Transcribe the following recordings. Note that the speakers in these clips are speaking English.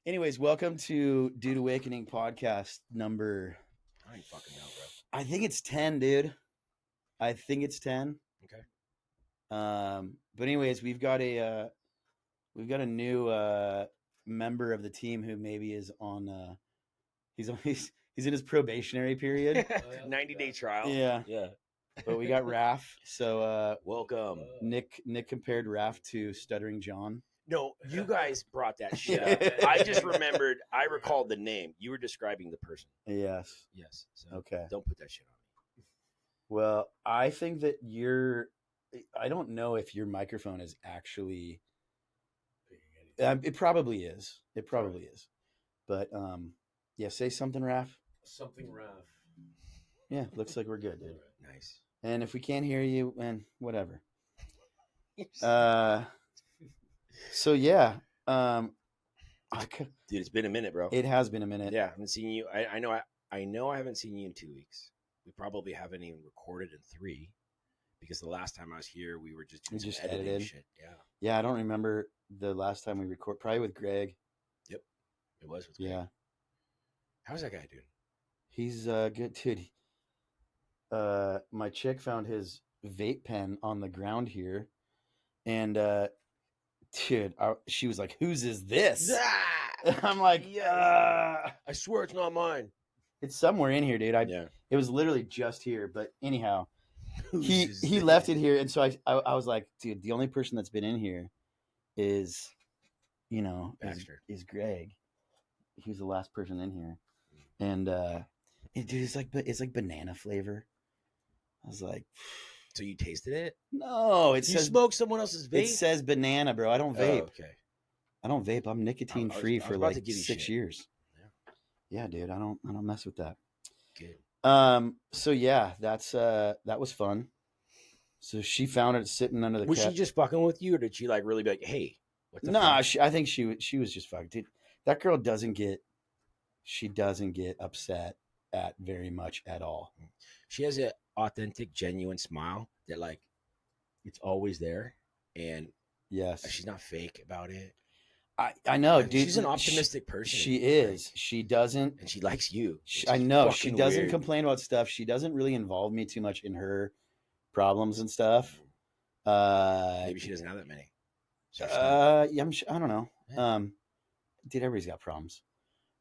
Anyways, welcome to Dude Awakening podcast number. I ain't fucking know, bro. I think it's 10, dude. I think it's 10. Okay. But anyways, we've got a new member of the team who maybe is on. He's in his probationary period. 90-day trial. Yeah. Yeah. But we got Raf. So Welcome. Nick compared Raf to Stuttering John. No, you guys brought that shit up. I just remembered. I recalled the name. You were describing the person. Yes. Yes. So Okay. don't put that shit on me. Well, I think that I don't know if your microphone is actually. It probably is. It probably is. But yeah, say something, Raf. Something Raf. Yeah, looks like we're good, dude. Nice. And if we can't hear you, then whatever. So yeah, Dude, it's been a minute, bro. it has been a minute. Yeah, I haven't seen you. I know I haven't seen you in 2 weeks. We probably haven't even recorded in 3 because the last time I was here, we were just doing some editing edited. shit. Yeah. Yeah, I don't remember the last time we recorded. Probably with Greg. Yep. It was with Greg. Yeah, How's that guy doing? he's good, dude. My chick found his vape pen on the ground here, and dude, she was like, "Whose is this?" I'm like, I swear it's not mine. It's somewhere in here, dude. Yeah. It was literally just here, but anyhow, Whose he is he this? left it here, and so I was like, dude, the only person that's been in here is, Baxter. is Greg. He was the last person in here, and dude, it's like banana flavor. I was like, So you tasted it? no, it You says smoked someone else's vape? it says banana, bro. I don't vape. Oh, okay. I don't vape. I'm nicotine free I was for about to like give you 6 shit. years. Yeah. Yeah, dude. I don't mess with that. Good. So yeah, that was fun. So she found it sitting under the Was she just fucking with you, or did she like really be like, "Hey, what the Nah, fuck?" I think she was just fucked. Dude, that girl doesn't get upset at very much at all. She has an authentic, genuine smile that like it's always there, and Yes, she's not fake about it. I know, And dude. she's an optimistic person. She is. Like, She doesn't. and she likes you. I know she fucking doesn't weird. complain about stuff. She doesn't really involve me too much in her problems and stuff. Maybe she doesn't have that many. So she's not- Yeah, I don't know. Yeah. Dude, everybody's got problems.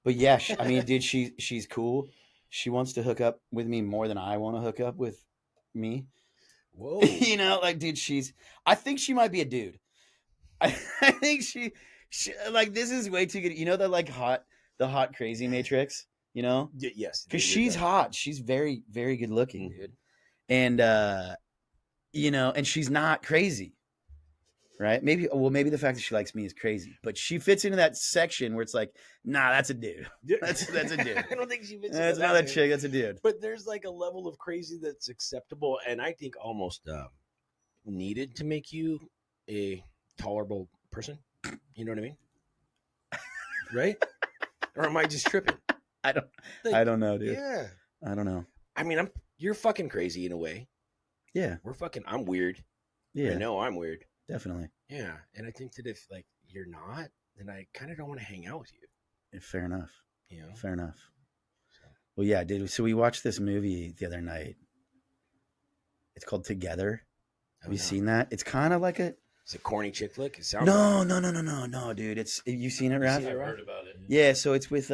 But yeah, I mean, dude, she's cool. She wants to hook up with me more than I want to hook up with me. Whoa. Like, dude, I think she might be a dude. I think she like, this is way too good. You know, the hot crazy matrix, Yes. because she's hot. She's very, very good looking, dude. And, and she's not crazy. Right? Maybe the fact that she likes me is crazy, but she fits into that section where it's like, nah, that's a dude. That's a dude. I don't think she fits. That's not a chick. That's a dude. But there's like a level of crazy that's acceptable, and I think almost needed to make you a tolerable person. You know what I mean? Right? Or am I just tripping? I don't know, dude. Yeah. I don't know. I mean, you're fucking crazy in a way. Yeah. I'm weird. Yeah. I know I'm weird. Definitely. Yeah. And I think that if like you're not, then I kind of don't want to hang out with you. Yeah, fair enough. You know? Fair enough. So. Well, yeah, dude. So we watched this movie the other night. It's called Together. Have you seen that? It's kind of like a. It's a corny chick flick. It sounds No, dude. You seen it, Raf? I've heard about it. Yeah. So it's with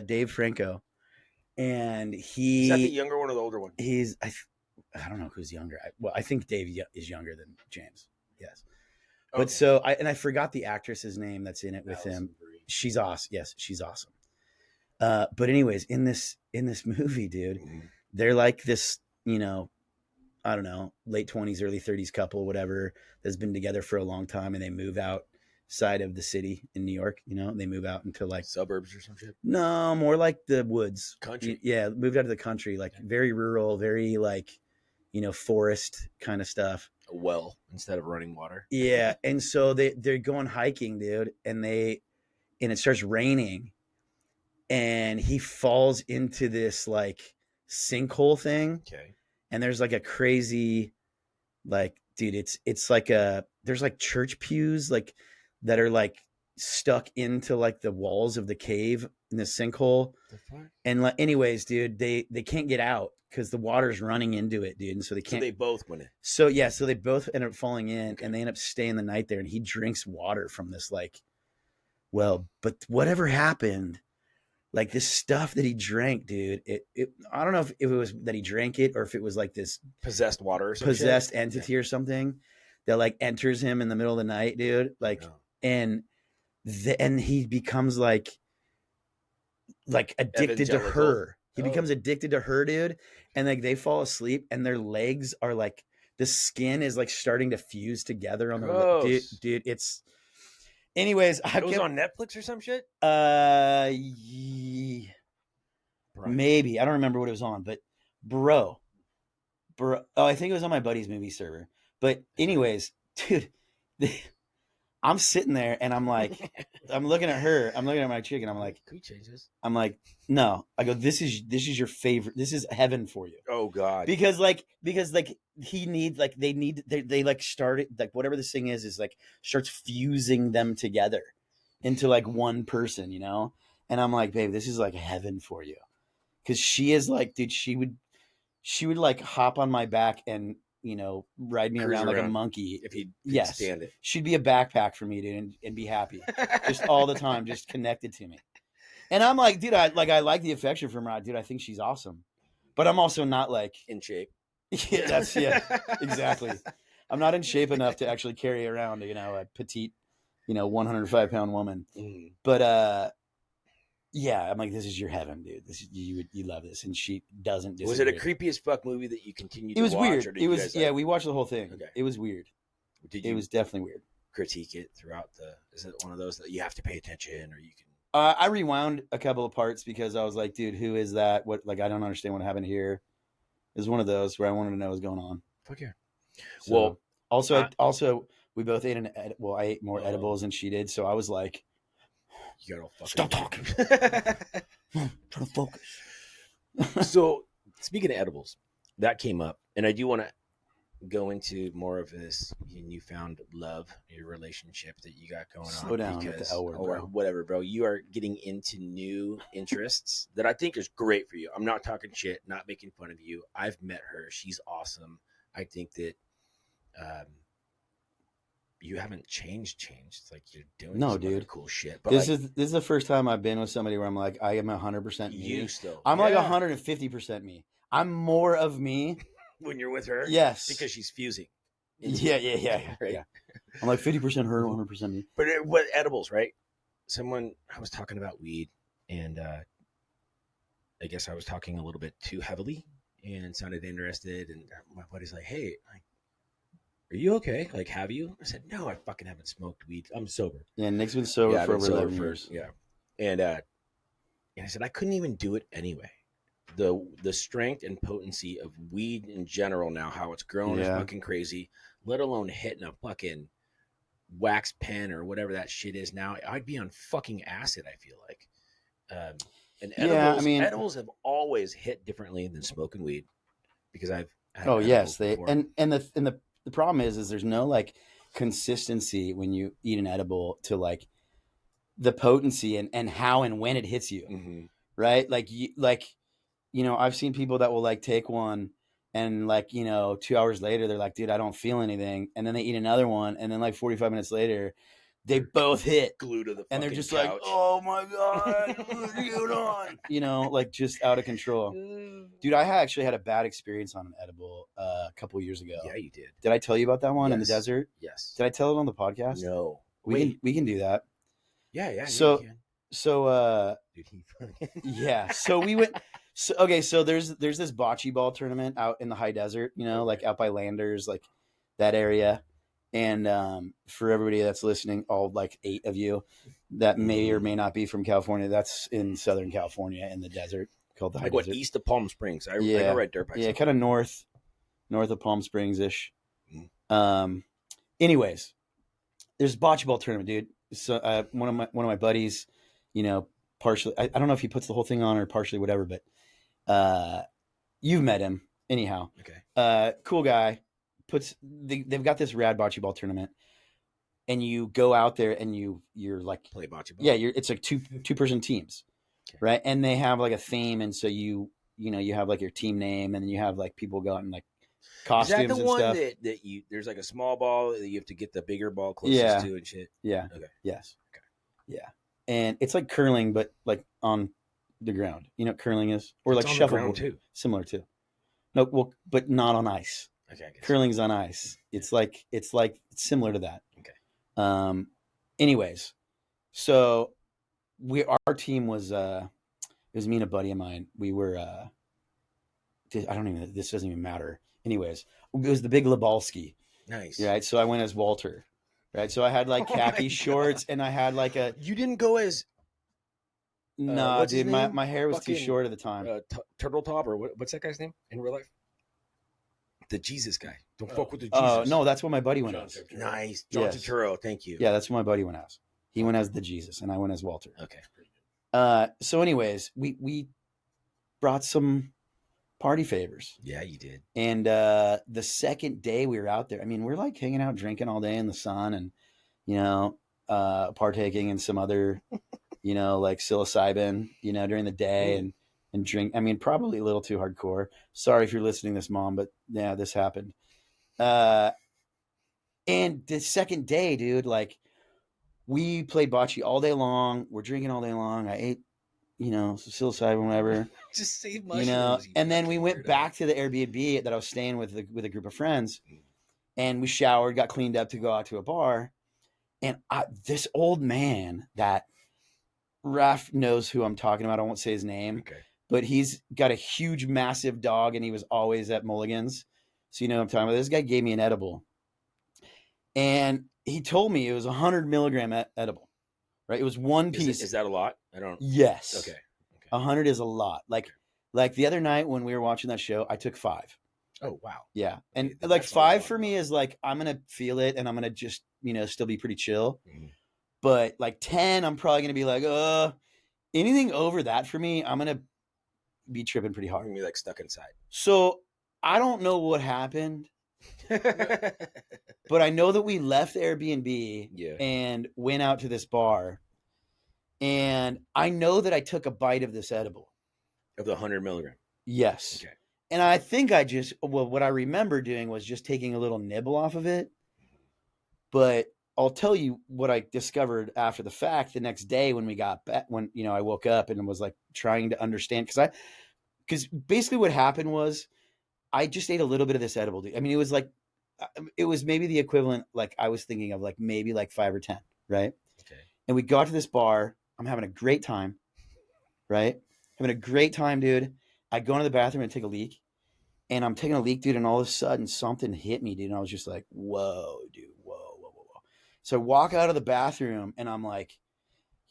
Dave Franco, and he. Is that the younger one or the older one? He's I don't know who's younger. I think Dave is younger than James. Yes. But Okay. so I forgot the actress's name that's in it with Allison him. Brie. She's awesome. Yes, she's awesome. But anyways, in this movie, dude, they're like this, I don't know, late 20s, early 30s couple, whatever, that's been together for a long time, and they move outside of the city in New York. They move out into like Suburbs or some shit. no, more like the woods, Country. Yeah, moved out of the country, like very rural, very like, forest kind of stuff. A well instead of running water. Yeah, and so they're going hiking, dude, and it starts raining, and he falls into this like sinkhole thing, Okay. and there's like a crazy, like, dude, it's like there's like church pews like that are like stuck into like the walls of the cave in the sinkhole. The fuck? And like, anyways, dude, they can't get out because the water's running into it, dude. And so they So can't. they both went in. So yeah, so they both end up falling in, Okay. and they end up staying the night there. And he drinks water from this like well, but whatever happened, like this stuff that he drank, dude. I don't know if it was that he drank it or if it was like this Possessed water or some possessed shit? entity or something that like enters him in the middle of the night, dude. Like, Yeah. and and he becomes like addicted to Evangelical? her. He Oh. becomes addicted to her, dude. And like they fall asleep, and their legs are like the skin is like starting to fuse together on their Gross. dude. It's anyways. It was on Netflix or some shit? Maybe I don't remember what it was on, but bro. Oh, I think it was on my buddy's movie server. But anyways, dude, I'm sitting there and I'm like, I'm looking at her, I'm looking at my chick, and I'm like, Can we change this? I'm like, no. I go, this is your favorite. This is heaven for you. Oh God. Because he needs like they like started like whatever this thing is like starts fusing them together into like one person, you know? And I'm like, babe, this is like heaven for you. Cause she is like, dude, she would like hop on my back and, you know, ride me around like a monkey. If he'd yes. stand it. She'd be a backpack for me, dude, and be happy. Just all the time, just connected to me. And I'm like, dude, I like the affection from her. Dude, I think she's awesome. But I'm also not like in shape. Yeah, exactly. I'm not in shape enough to actually carry around, you know, a petite, you know, 105-pound woman. Mm. But yeah, I'm like, this is your heaven, dude. This is, you love this, and she doesn't. Was it a creepy as fuck movie that you continued to watch? It was weird. Or did It you was guys, yeah. We watched the whole thing. Okay. It was weird. Did you? It was definitely weird. Critique it throughout the. Is it one of those that you have to pay attention, or you can? I rewound a couple of parts because I was like, dude, who is that? What? Like, I don't understand what happened here. It was one of those where I wanted to know what was going on. Fuck yeah. So, Well, also, we both ate I ate more edibles than she did, so I was like, you got all fucking stop talking. Trying to focus. So, speaking of edibles, that came up, and I do want to go into more of this newfound love, your relationship that you got going on. Slow down with the L word, or bro. whatever, bro. You are getting into new interests that I think is great for you. I'm not talking shit, not making fun of you. I've met her. She's awesome. I think that you haven't changed. It's like you're doing some other cool shit. But this is the first time I've been with somebody where I'm like, I am 100% me. You still. I'm like 150% me. I'm more of me when you're with her. Yes, because she's fusing. Yeah. Right? Yeah. I'm like 50% her, 100% me. But what edibles, right? I was talking about weed, and I guess I was talking a little bit too heavily and sounded interested. And my buddy's like, "Hey, like, are you okay? Like, have you?" I said, "No, I fucking haven't smoked weed. I'm sober." Yeah, Nick's been sober for over 11 years. Yeah, and I said I couldn't even do it anyway. The strength and potency of weed in general now, how it's grown is fucking crazy. Let alone hitting a fucking wax pen or whatever that shit is now. I'd be on fucking acid, I feel like. And edibles, edibles have always hit differently than smoking weed because I've had yes, they before. and the problem is there's no like consistency when you eat an edible to like the potency and how and when it hits you. Mm-hmm. Right? You know, I've seen people that will like take one and like, you know, 2 hours later, they're like, dude, I don't feel anything. And then they eat another one. And then like 45 minutes later, they both hit. Glued to the fucking and they're just couch. like, oh my God, what are you doing? You know, like just out of control. Dude, I actually had a bad experience on an edible a couple years ago. Yeah, you did. Did I tell you about that one in the desert? Yes. Did I tell it on the podcast? No. We can do that. Yeah. So dude, yeah. So we went. So there's this bocce ball tournament out in the high desert, you know, like out by Landers, like that area. And for everybody that's listening, all like 8 of you that may or may not be from California, that's in Southern California in the desert called the high desert. What, east of Palm Springs? I know right there. Yeah, kind of north of Palm Springs ish. Anyways, there's a bocce ball tournament, dude. So one of my buddies, you know, partially, I don't know if he puts the whole thing on or partially whatever, but you've met him anyhow. Okay. Cool guy. They've got this rad bocce ball tournament. and you go out there and you're like, Play bocce ball. yeah, it's like two-person teams, Okay. right? And they have like a theme, and so you have like your team name, and then you have like people go out in like Is costumes that the and one stuff. that you there's like a small ball that you have to get the bigger ball closest Yeah. to and shit? Yeah. Okay. Yes. Okay. Yeah. And it's like curling, but like on the ground. You know what curling is? Or It's like on the ground shuffleboard. too. Similar to. No, well, but not on ice. Okay, I guess. Curling's on ice. It's like similar to that. Okay. Anyways, so our team was it was me and a buddy of mine. We were this doesn't even matter. Anyways, it was the Big Lebowski. Nice. Right. So I went as Walter. Right. So I had like khaki shorts and I had like a. You didn't go as Nah, what's his dude, name? my hair was too Fucking, short at the time. Turtle Top or what's that guy's name in real life? The Jesus guy. Don't fuck with the Oh Jesus. no, that's what my buddy went as. Nice. John Yes. Turturro, thank you. Yeah, that's what my buddy went as. He went as the Jesus, and I went as Walter. Okay. So, anyways, we brought some party favors, Yeah, you did. and the second day we were out there, I mean, we're like hanging out, drinking all day in the sun, and partaking in some other, like psilocybin, during the day, and drink. I mean, probably a little too hardcore. Sorry if you're listening to this, Mom, but yeah, this happened. And the second day, dude, like we played bocce all day long. We're drinking all day long. I ate, some psilocybin, whatever. Just save mushrooms. And then we went back to the Airbnb that I was staying with a group of friends, and we showered, got cleaned up to go out to a bar. And this old man that Raf knows who I'm talking about. I won't say his name, but he's got a huge, massive dog, and he was always at Mulligan's. So you know what I'm talking about. This guy gave me an edible. And he told me it was 100 milligram edible, right? It was one piece. Is that a lot? I don't. Yes. Okay. 100 is a lot. Like the other night when we were watching that show, I took 5. Oh wow. Yeah, and like 5 for me is like I'm gonna feel it, and I'm gonna just still be pretty chill. Mm-hmm. But like 10, I'm probably gonna be like, anything over that for me, I'm gonna be tripping pretty hard. You're gonna be like stuck inside. So I don't know what happened. But I know that we left the Airbnb and went out to this bar, and I know that I took a bite of this edible. Of the 100 milligram? Yes. Okay. And I think what I remember doing was just taking a little nibble off of it. But I'll tell you what I discovered after the fact the next day when we got back, when, I woke up and was like trying to understand. Because basically what happened was I just ate a little bit of this edible. I mean, it was maybe the equivalent, like I was thinking of like maybe like 5 or 10, right? Okay. And we got to this bar. I'm having a great time, right? Having a great time, dude. I go into the bathroom and take a leak. And I'm taking a leak, dude, and all of a sudden something hit me, dude. And I was just like, whoa, dude, whoa. So I walk out of the bathroom and I'm like,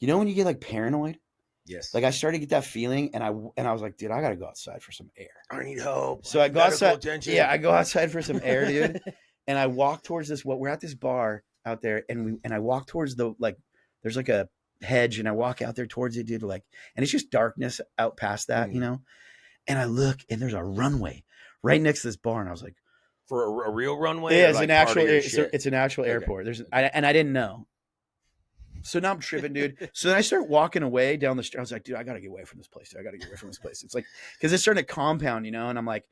when you get like paranoid? Yes. Like I started to get that feeling, and I was like, dude, I gotta go outside for some air. I need help. So I go outside. Attention. Yeah, I go outside for some air, dude. And I walk towards we're at this bar out there, and I walk towards there's like a hedge, and I walk out there towards it, dude. Like, and it's just darkness out past that, And I look, and there's a runway right next to this bar, and I was like, for a real runway? Yeah, it's an actual. It's an actual airport. I didn't know. So now I'm tripping, dude. So then I start walking away down the street. I was like, dude, I got to get away from this place. It's like, because it's starting to compound, and I'm like,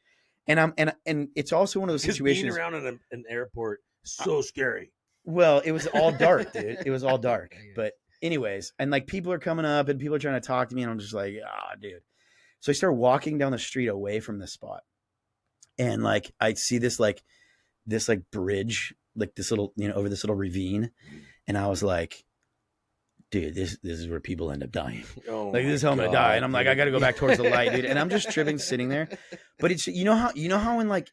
and it's also one of those situations. Being around in an airport, so scary. Well, it was all dark, dude. It was all dark. But anyways, and like people are coming up and people are trying to talk to me, and I'm just like, dude. So I start walking down the street away from this spot. And like, I see this bridge, like this little, over this little ravine. And I was like, dude, this is where people end up dying. Oh, like this is how I'm gonna die. And I'm like, I gotta go back towards the light, dude. And I'm just tripping, sitting there. But it's how when like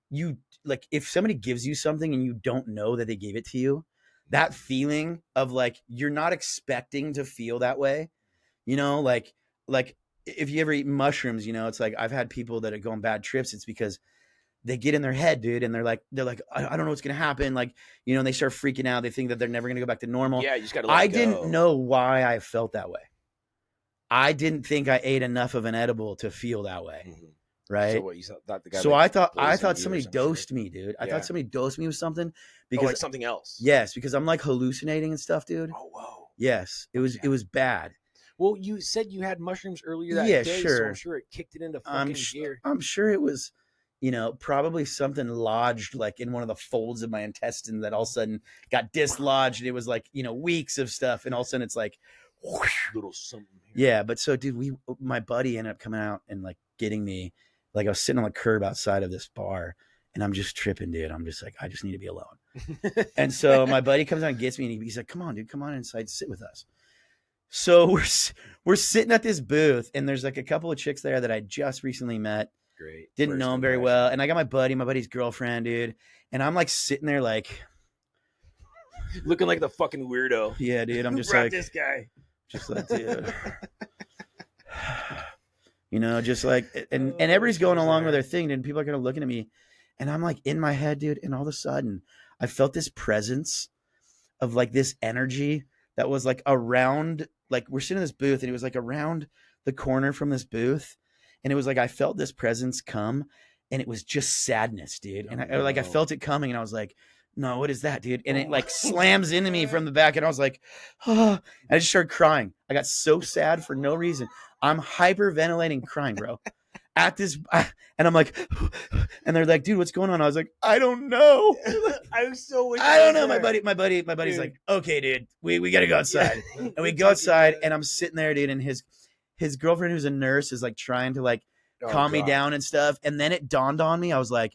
you like if somebody gives you something and you don't know that they gave it to you, that feeling of like you're not expecting to feel that way, like if you ever eat mushrooms, it's like I've had people that go on bad trips. It's because they get in their head, dude, and they're like, I don't know what's gonna happen. Like, and they start freaking out. They think that they're never gonna go back to normal. Yeah, you just gotta let it go. Didn't know why I felt that way. I didn't think I ate enough of an edible to feel that way, right? So what you thought the guy? So I thought somebody dosed me, dude. I thought somebody dosed me with something because like something else. yes, because I'm like hallucinating and stuff, dude. Oh, whoa. Yes, it was bad. Well, you said you had mushrooms earlier that Yeah, day, so I'm sure. sure it kicked it into fucking gear. I'm sure it was, probably something lodged like in one of the folds of my intestine that all of a sudden got dislodged. And it was like, weeks of stuff. And all of a sudden it's like, whoosh. Little something here. Yeah. But so, dude, my buddy ended up coming out and like getting me, like I was sitting on the curb outside of this bar and I'm just tripping, dude. I'm just like, I just need to be alone. And so my buddy comes out and gets me and he's like, come on, dude, come on inside, sit with us. So we're sitting at this booth and there's like a couple of chicks there that I just recently met. Great. Didn't know him very well. And I got my buddy's girlfriend, dude. And I'm like sitting there like looking like the fucking weirdo. Yeah, dude. I'm just like like this guy. Just like, dude. Just like and everybody's going along with their thing, and people are kind of looking at me. And I'm like in my head, dude, and all of a sudden I felt this presence of like this energy that was like around, like we're sitting in this booth and it was like around the corner from this booth. And it was like, I felt this presence come and it was just sadness, dude. And I felt it coming and I was like, no, what is that, dude? And it like slams into me from the back. And I was like, oh, I just started crying. I got so sad for no reason. I'm hyperventilating crying, bro. At this, and I'm like, and they're like, dude, what's going on? I was like, I don't know. I don't know. My buddy's like, okay, dude, we got to go outside. And we go outside and I'm sitting there, dude. And his girlfriend, who's a nurse, is like trying to like calm me down and stuff. And then it dawned on me. I was like,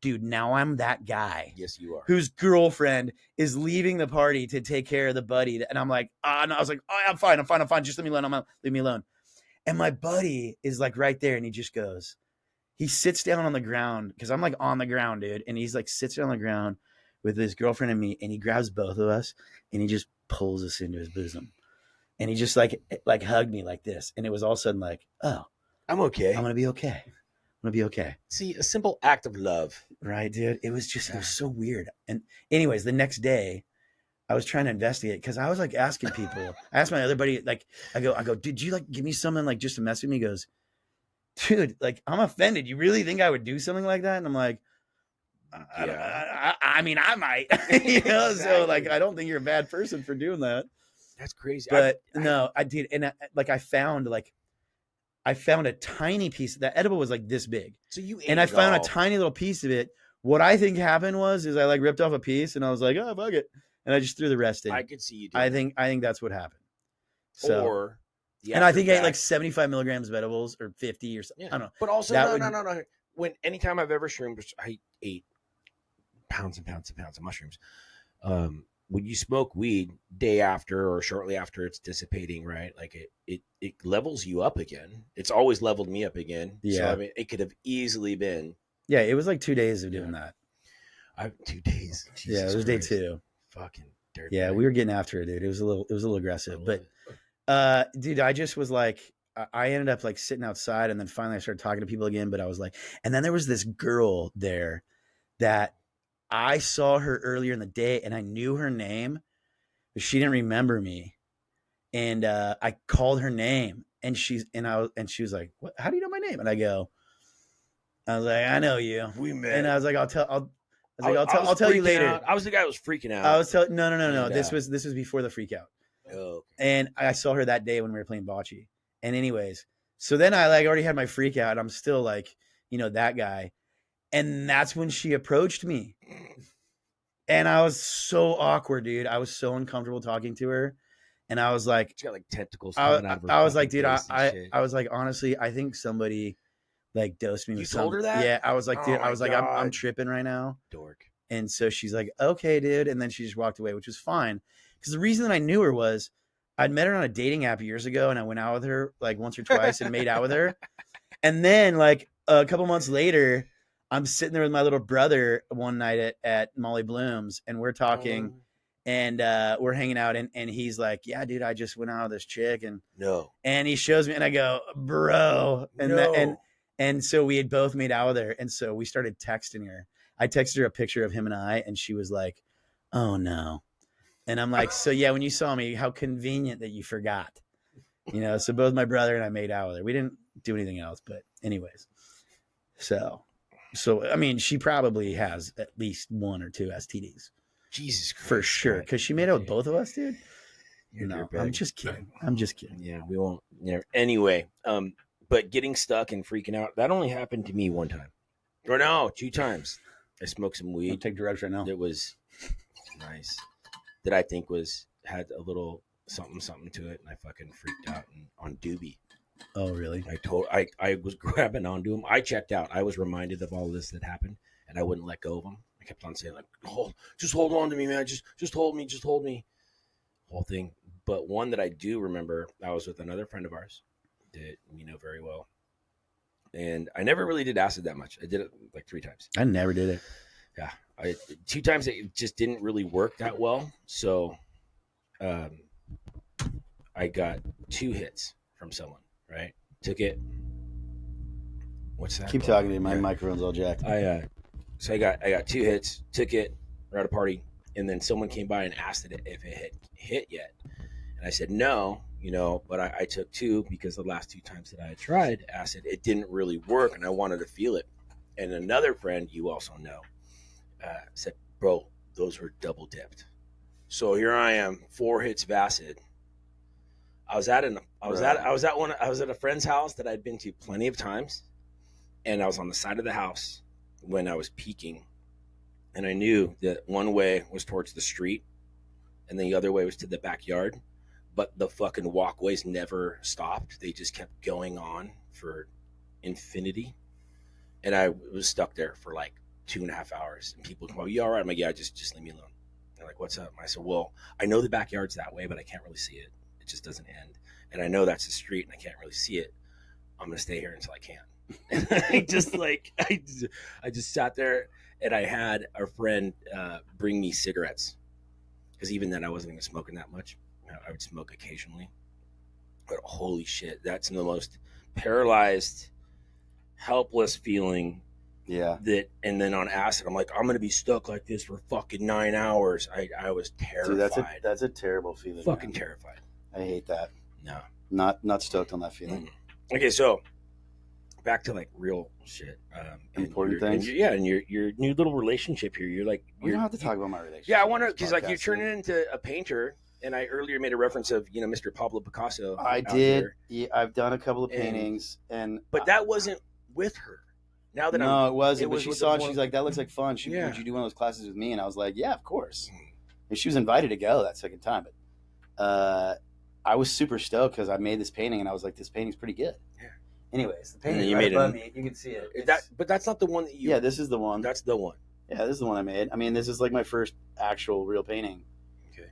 dude, now I'm that guy. Yes, you are. Whose girlfriend is leaving the party to take care of the buddy. And I'm like, no, I was like, oh, I'm fine. Just leave me alone. Leave me alone. And my buddy is like right there and he just goes, he sits down on the ground because I'm like on the ground, dude. And he's like sits down on the ground with his girlfriend and me and he grabs both of us and he just pulls us into his bosom. And he just like hugged me like this. And it was all of a sudden like, oh, I'm okay. I'm going to be okay. I'm going to be okay. See, a simple act of love. Right, dude. It was just, it was so weird. And anyways, the next day, I was trying to investigate because I was like asking people. I asked my other buddy, like, I go, did you like give me something like just to mess with me? He goes, dude, like I'm offended. You really think I would do something like that? And I'm like, I mean, I might, Exactly. So like, I don't think you're a bad person for doing that. That's crazy. But no, I did. And I found a tiny piece. That edible was like this big. So you ate and I found all. a tiny little piece of it. What I think happened is I like ripped off a piece and I was like, oh, fuck it. And I just threw the rest in. I could see you I think that's what happened. So, or and I think I ate like 75 milligrams of edibles or 50 or something. Yeah. I don't know. But also, no. Anytime I've ever shroomed, I ate pounds and pounds and pounds of mushrooms. When you smoke weed day after or shortly after it's dissipating, right? Like it levels you up again. It's always leveled me up again. Yeah. So I mean, it could have easily been. Yeah, it was like 2 days of doing that. 2 days. Jesus yeah, it was Christ. Day 2. Fucking dirty. Yeah, we were getting after it, dude. It was a little aggressive, but dude, I just was like, I ended up like sitting outside, and then finally I started talking to people again. But I was like, and then there was this girl there that I saw her earlier in the day, and I knew her name, but she didn't remember me. And I called her name, and she was like, "What? How do you know my name?" And I was like, "I know you. We met." And I was like, I'll tell you later. I was the guy who was freaking out. I was telling no. This was before the freak out. Oh, okay. And I saw her that day when we were playing bocce. And anyways, so then I like already had my freak out. I'm still like, that guy. And that's when she approached me. And I was so awkward, dude. I was so uncomfortable talking to her. And I was like, she got like tentacles. I was like, dude, I was like, honestly, I think somebody like dosed me with something. You told her that? Yeah. I was like, dude, God. I'm tripping right now. Dork. And so she's like, okay, dude. And then she just walked away, which was fine. Because the reason that I knew her was I'd met her on a dating app years ago, and I went out with her like once or twice and made out with her. And then like a couple months later, I'm sitting there with my little brother one night at Molly Bloom's, and we're talking and we're hanging out, and he's like, yeah, dude, I just went out with this chick, and he shows me, and I go, bro. And so we had both made out with her. And so we started texting her. I texted her a picture of him and I, and she was like, oh no. And I'm like, so yeah, when you saw me, how convenient that you forgot, so both my brother and I made out with her. We didn't do anything else, but anyways, so, I mean, she probably has at least 1 or 2 STDs. Jesus Christ. For sure. Because she made out with both of us, dude. You're No, dirtbag. I'm just kidding. I'm just kidding. Yeah, we won't. Anyway, but getting stuck and freaking out, that only happened to me one time. Or no, 2 times. I smoked some I'll weed take drugs right now. that was nice. That I think had a little something to it, and I fucking freaked out on doobie. Oh, really? I was grabbing onto him. I checked out. I was reminded of all this that happened, and I wouldn't let go of him. I kept on saying, like, just hold on to me, man. Just hold me. Whole thing. But one that I do remember, I was with another friend of ours that we know very well. And I never really did acid that much. I did it like 3 times. I never did it. Yeah. 2 times it just didn't really work that well. So I got 2 hits from someone, right? Took it. What's that? Keep talking to me. My microphone's all jacked. So I got 2 hits, took it, we're at a party, and then someone came by and asked it if it had hit yet. And I said no, but I took 2 because the last 2 times that I had tried acid, it didn't really work, and I wanted to feel it. And another friend you also know said, bro, those were double dipped. So here I am, 4 hits of acid. I was at a friend's house that I'd been to plenty of times, and I was on the side of the house when I was peaking, and I knew that one way was towards the street, and the other way was to the backyard, but the fucking walkways never stopped. They just kept going on for infinity, and I was stuck there for like 2.5 hours. And people come, "Oh, you all right?" I'm like, "Yeah, just leave me alone." They're like, "What's up?" I said, "Well, I know the backyard's that way, but I can't really see it. It just doesn't end. And I know that's the street, and I can't really see it. I'm gonna stay here until I can." And I just sat there, and I had a friend bring me cigarettes, because even then I wasn't even smoking that much. I would smoke occasionally, but holy shit, that's the most paralyzed, helpless feeling. Yeah. And then on acid, I'm like, I'm gonna be stuck like this for fucking 9 hours. I was terrified. Dude, that's a terrible feeling. Fucking man. Terrified. I hate that. No. Not stoked on that feeling. Okay, so back to like real shit. Important things. And your new little relationship here. You're like, we don't have to talk about my relationship. Yeah, I want to, because like you're turning into a painter, and I earlier made a reference of Mr. Pablo Picasso. I did. Yeah, I've done a couple of paintings, but that wasn't with her. Now that it wasn't. But she saw it. She's like, "That looks like fun. Would you do one of those classes with me?" And I was like, "Yeah, of course." And she was invited to go that second time, but I was super stoked because I made this painting, and I was like, "This painting's pretty good." Yeah. Anyways, the painting you made above me, you can see it. But that's not the one that you. Yeah, this is the one. That's the one. Yeah, this is the one I made. I mean, this is like my first actual real painting. Okay.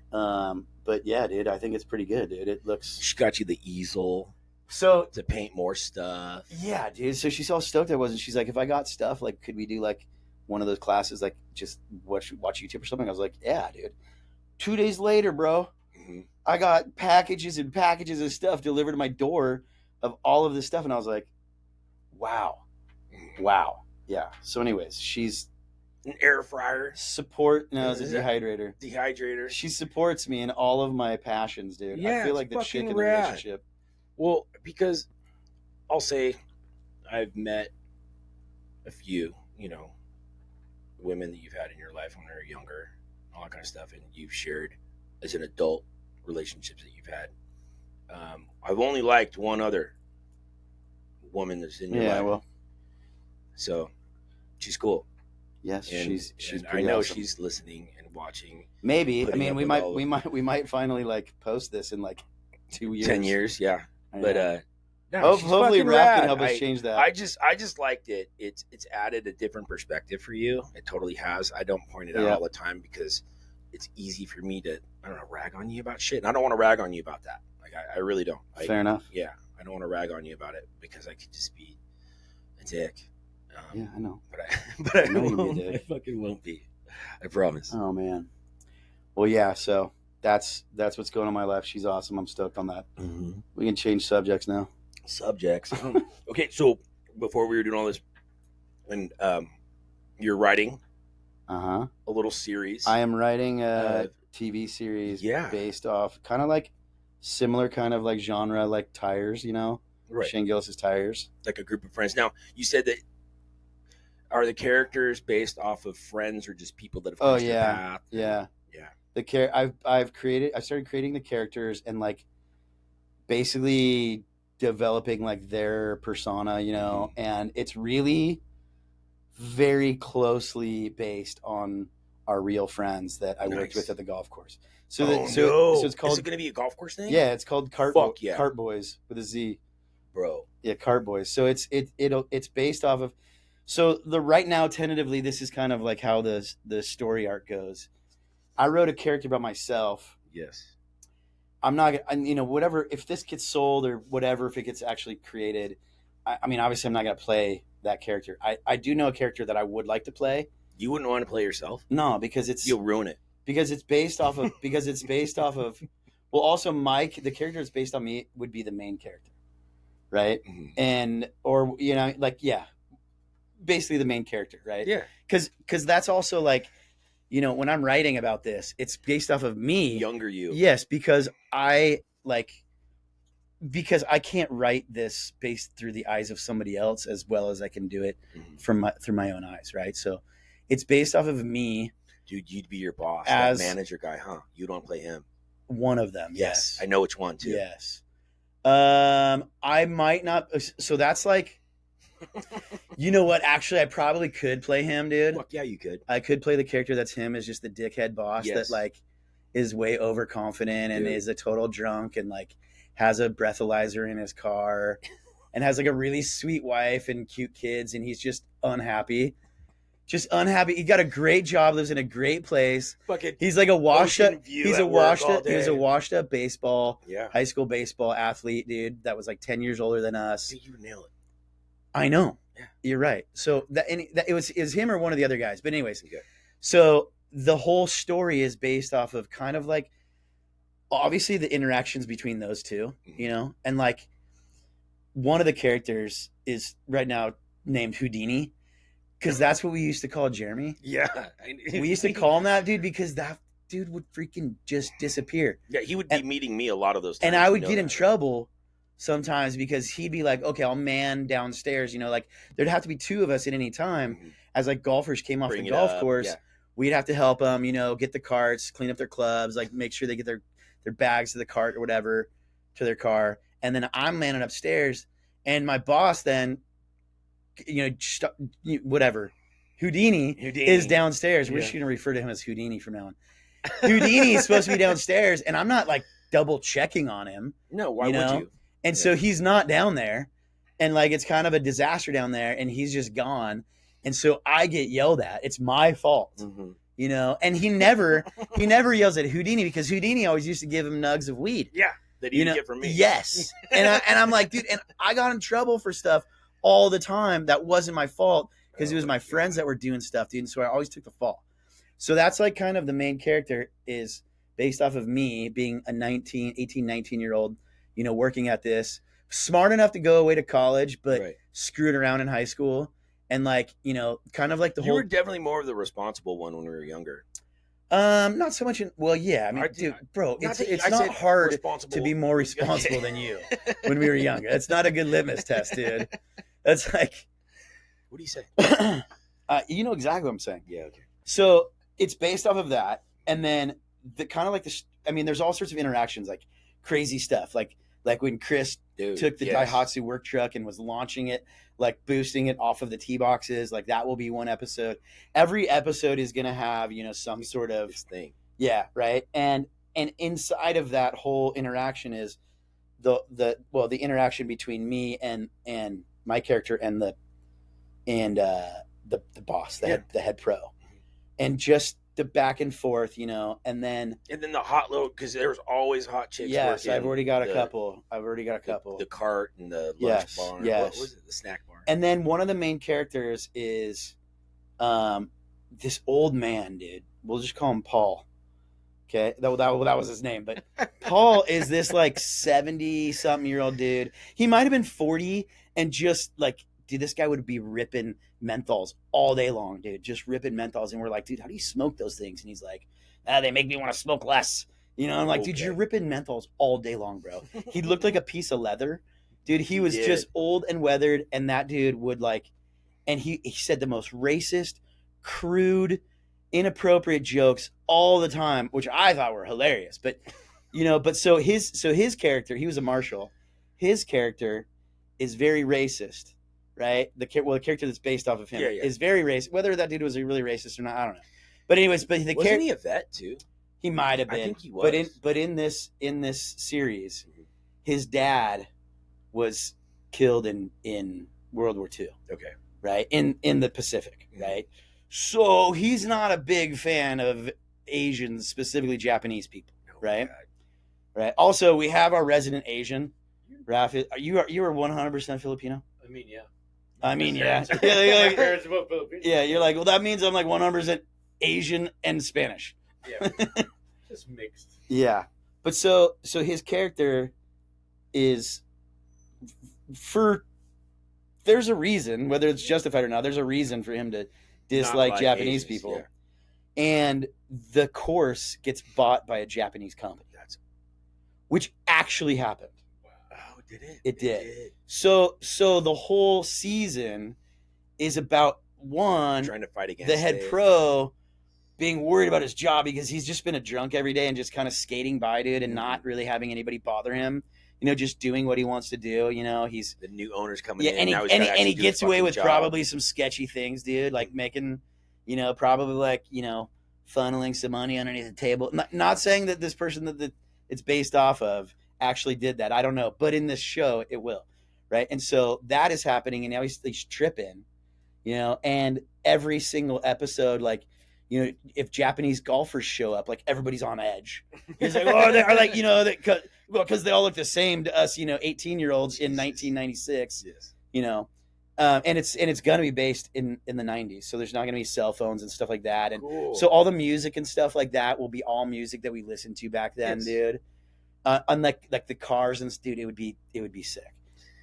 But yeah, dude, I think it's pretty good, dude. It looks. She got you the easel. So to paint more stuff. Yeah, dude. So she's all stoked I was, and she's like, "If I got stuff, like, could we do like one of those classes, like just watch YouTube or something?" I was like, "Yeah, dude." 2 days later, bro, I got packages and packages of stuff delivered to my door of all of this stuff, and I was like, "Wow, yeah." So, anyways, she's an air fryer support. No, it's a dehydrator. Dehydrator. She supports me in all of my passions, dude. Yeah, I feel like the chick in the relationship. Well, because I'll say I've met a few, women that you've had in your life when they're younger, all that kind of stuff, and you've shared as an adult relationships that you've had. I've only liked one other woman that's in your life. Yeah, well. So she's cool. Yes, and she's. I know awesome. She's listening and watching. Maybe. I mean, we might finally like post this in like 2 years. 10 years, yeah. But hopefully Raf can help us change that. I just liked it. It's added a different perspective for you. It totally has. I don't point it out all the time because it's easy for me to rag on you about shit, and I don't want to rag on you about that. Like I really don't. Fair enough. Yeah, I don't want to rag on you about it because I could just be a dick. Yeah, I know. But I won't. I fucking won't be. I promise. Oh man. Well, yeah. So that's what's going on in my life. She's awesome. I'm stoked on that. Mm-hmm. We can change subjects now. Subjects. Okay, so before we were doing all this, and you're writing a little series. I am writing a TV series based off kind of like similar kind of like genre, like Tires, Right. Shane Gillis's Tires. Like a group of friends. Now, you said that Are the characters based off of friends or just people that have Oh crossed your yeah, path? yeah. Yeah. I started creating the characters and like basically developing like their persona, you know, and it's really very closely based on our real friends that I worked with Nice. at the golf course. So Oh that no! it's Is it called going to be a golf course thing? yeah, it's called Fuck yeah, Cart Boys with a Z. bro. Yeah, Cart Boys. So it's based off of so the right now tentatively this is kind of like how the story arc goes. I wrote a character about myself. Yes. I'm not, you know, whatever, if this gets sold or whatever, if it gets actually created, I mean, obviously I'm not going to play that character. I do know a character that I would like to play. You wouldn't want to play yourself? No, because You'll ruin it. because it's based off of, well, also the character that's based on me would be the main character. Right. Mm-hmm. And, or, you know, like, yeah, basically the main character. Right. Yeah. Cause that's also like, you know, when I'm writing about this, it's based off of me. Younger you. Yes, because I can't write this based through the eyes of somebody else as well as I can do it through my own eyes, right? So it's based off of me. Dude, you'd be your boss, as that manager guy, huh? You don't play him. One of them, yes. I know which one too. Yes. I might not. So that's like, you know what? Actually, I probably could play him, dude. Fuck yeah, you could. I could play the character that's him as just the dickhead boss that like is way overconfident and is a total drunk and like has a breathalyzer in his car and has like a really sweet wife and cute kids and he's just unhappy. Just unhappy. He got a great job, lives in a great place. He's like a washed up. He was a washed up baseball, high school baseball athlete, dude. That was like 10 years older than us. Dude, you would nail it. I know. Yeah. You're right. So it was him or one of the other guys. But anyways, so the whole story is based off of kind of like obviously the interactions between those two, you know, and like one of the characters is right now named Houdini because that's what we used to call Jeremy. Yeah. We used to call him that, dude, because that dude would freaking just disappear. Yeah, he would be meeting me a lot of those times. And I would get in trouble sometimes because he'd be like, okay, I'll man downstairs, you know, like there'd have to be two of us at any time as like golfers came off the golf course. Yeah. We'd have to help them, you know, get the carts, clean up their clubs, like make sure they get their bags to the cart or whatever to their car. And then I'm manning upstairs and my boss then, you know, whatever. Houdini is downstairs. Yeah. We're just going to refer to him as Houdini from now on. Houdini is supposed to be downstairs and I'm not like double checking on him. No, why would you? And so he's not down there and like it's kind of a disaster down there and he's just gone. And so I get yelled at. It's my fault, you know, and he never yells at Houdini because Houdini always used to give him nugs of weed. Yeah. That he get from me. Yes. and I'm like, dude, and I got in trouble for stuff all the time. That wasn't my fault because it was my friends that were doing stuff, dude. And so I always took the fall. So that's like kind of the main character is based off of me being a 19-year-old, you know, working at this, smart enough to go away to college, but screwing around in high school. And like, you know, kind of like the whole. You were definitely more of the responsible one when we were younger. Not so much. Well, yeah. I mean, dude, bro, it's not hard to be more responsible than you when we were younger. That's not a good litmus test, dude. That's like. What do you say? You know exactly what I'm saying. Yeah. Okay. So it's based off of that, and then the kind of like the. I mean, there's all sorts of interactions, like crazy stuff, like when Chris took the Daihatsu work truck and was launching it, like boosting it off of the tee boxes. Like that will be one episode. Every episode is going to have, you know, some sort of thing. Yeah. Right. And inside of that whole interaction is the interaction between me and my character and the boss, the head pro, and just the back and forth, you know, and then the hot little, because there's always hot chicks. Yes, I've already got a couple. The cart and the lunch bar. Yes. What was it? The snack bar. And then one of the main characters is this old man, dude. We'll just call him Paul. Okay, that was his name, but Paul is this like 70-something-year-old dude. He might have been 40, and just like, dude, this guy would be ripping menthols all day long, dude. Just ripping menthols, and we're like, dude, how do you smoke those things? And he's like, they make me want to smoke less. You know, I'm like, dude, you're ripping menthols all day long, bro. He looked like a piece of leather, dude. He was just old and weathered, and that dude would like, and he said the most racist, crude, inappropriate jokes all the time, which I thought were hilarious. But but so his character, he was a marshal. His character is very racist, right? The character that's based off of him is very racist. Whether that dude was really racist or not, I don't know. But anyways, wasn't he a vet too? He might have been. I think he was. But in this series, his dad was killed in World War II. Okay. Right? In the Pacific, right? So he's not a big fan of Asians, specifically Japanese people, right? God. Right. Also, we have our resident Asian, Raf. You are 100% Filipino? I mean, yeah. Yeah, you're like, well, that means I'm like 100% Asian and Spanish. Yeah. Just mixed. Yeah. But so his character is there's a reason, whether it's justified or not, there's a reason for him to dislike Japanese Asians, people. Yeah. And the course gets bought by a Japanese company. Which actually happened. Wow. Oh, did it? It did. So the whole season is about trying to fight against the head pro being worried about his job because he's just been a drunk every day and just kind of skating by, dude, and not really having anybody bother him. Just doing what he wants to do. He's the new owner's coming in. And he gets away with probably some sketchy things, dude, like making, probably like, funneling some money underneath the table. Not saying that this person that it's based off of actually did that. I don't know. But in this show, it will. Right. And so that is happening. And now he's tripping, and every single episode, like, if Japanese golfers show up, like everybody's on edge. He's like, oh, they're like, because they all look the same to us, 18-year-olds in 1996, yes. And it's going to be based in the 90s. So there's not going to be cell phones and stuff like that. And cool. So all the music and stuff like that will be all music that we listened to back then, yes. Dude. Unlike like the cars and dude, it would be sick.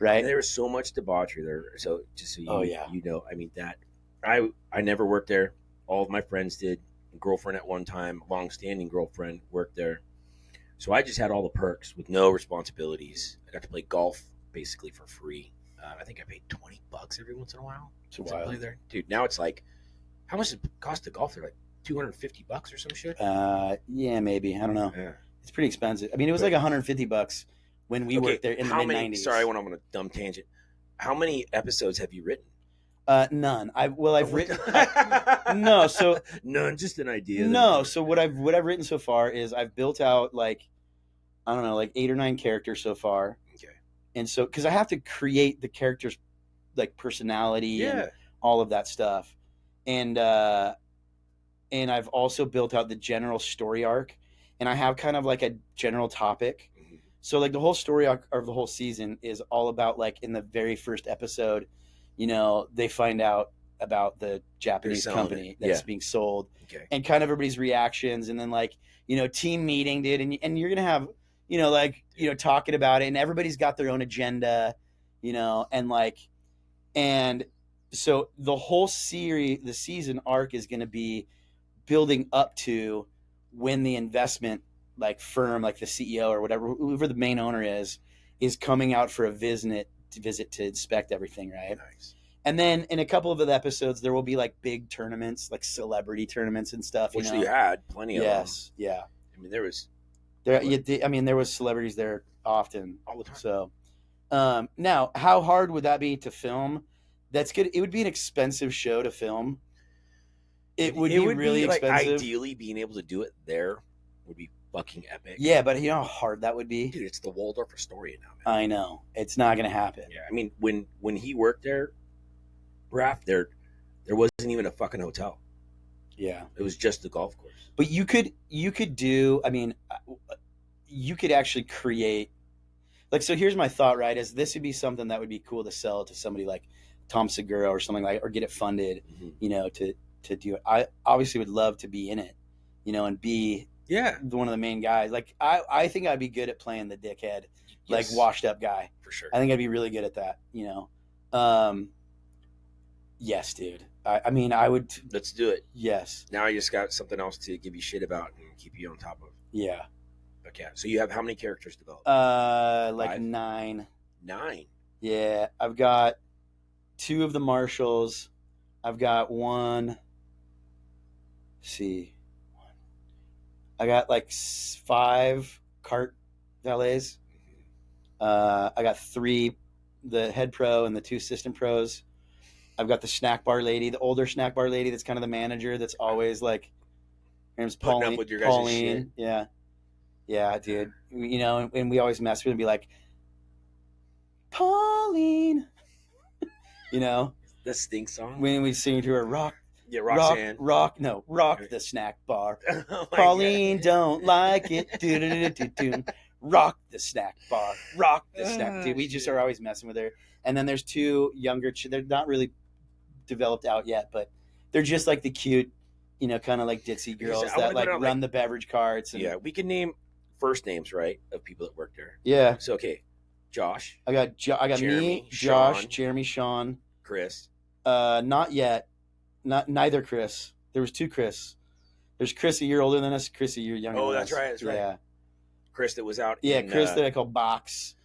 Right. And there was so much debauchery there. So just so you, yeah. I mean, that I never worked there. All of my friends did. Girlfriend at one time, long-standing girlfriend, worked there. So I just had all the perks with no responsibilities. I got to play golf basically for free. I think I paid $20 every once in a while to play there. Dude, now it's like, how much does it cost to golf there? Like $250 or some shit? Yeah, maybe. I don't know. Yeah. It's pretty expensive. I mean, it was like $150 when we worked there in the mid-90s. Sorry, I went on a dumb tangent. How many episodes have you written? None. I've written no. So none. Just an idea. No. So what I've written so far is I've built out like, I don't know, like 8 or 9 characters so far. Okay. And so because I have to create the characters' like personality and all of that stuff, and I've also built out the general story arc, and I have kind of like a general topic. Mm-hmm. So like the whole story arc of the whole season is all about like in the very first episode. They find out about the Japanese company that's being sold, and kind of everybody's reactions, and then like team meeting, dude, and you're gonna have talking about it, and everybody's got their own agenda, and so the whole series, the season arc is gonna be building up to when the investment like firm, like the CEO or whatever, whoever the main owner is coming out for a visit to inspect everything, right? Nice. And then in a couple of the episodes, there will be like big tournaments, like celebrity tournaments and stuff. Which you had plenty of them. Yes, yeah. I mean, there was celebrities there often, all the time. So, now how hard would that be to film? That's good. It would be an expensive show to film. It would be really expensive. Like, ideally, being able to do it there would be fucking epic. Yeah, but you know how hard that would be? Dude, it's the Waldorf Astoria now, man. I know. It's not going to happen. Yeah, I mean, when he worked there, Raf, there wasn't even a fucking hotel. Yeah. It was just the golf course. But you could do, I mean, you could actually create, like, so here's my thought, right, is this would be something that would be cool to sell to somebody like Tom Segura or something like, or get it funded, to do it. I obviously would love to be in it, and be one of the main guys. Like I think I'd be good at playing the dickhead, like washed up guy. For sure. I think I'd be really good at that, Yes, dude. I mean, I would. Let's do it. Yes. Now I just got something else to give you shit about and keep you on top of. Yeah. Okay. So you have how many characters developed? Like 5? 9. 9. Yeah, I've got 2 of the marshals. I've got one. Let's see, I got like 5 cart valets. I got 3, the head pro and the 2 assistant pros. I've got the snack bar lady, the older snack bar lady that's kind of the manager that's always like, her name's Putting Pauline. up with your guys' shit. Yeah. Yeah, dude. You know, and we always mess with her and be like, Pauline. You know, The stink song. when we sing to her, Yeah, Roxanne. rock the snack bar. Oh my Pauline God. don't like it. Do-do-do-do-do. Rock the snack bar. Rock the snack. Dude, we just shit. are always messing with her. And then there's 2 younger. They're not really developed out yet, but they're just like the cute, you know, kind of like ditzy girls I wanna that go like down, run the beverage carts. And, Yeah, we can name first names, right, of people that work there. yeah. So okay, Josh, I got Jeremy, me, Josh, Sean. Jeremy, Sean. Chris. Not yet. Neither Chris. There was 2 Chris. There's Chris a year older than us. Chris a year younger. Oh, than that's us. right. That's right. Yeah. Chris that was out. Yeah, in, Chris that I call Box.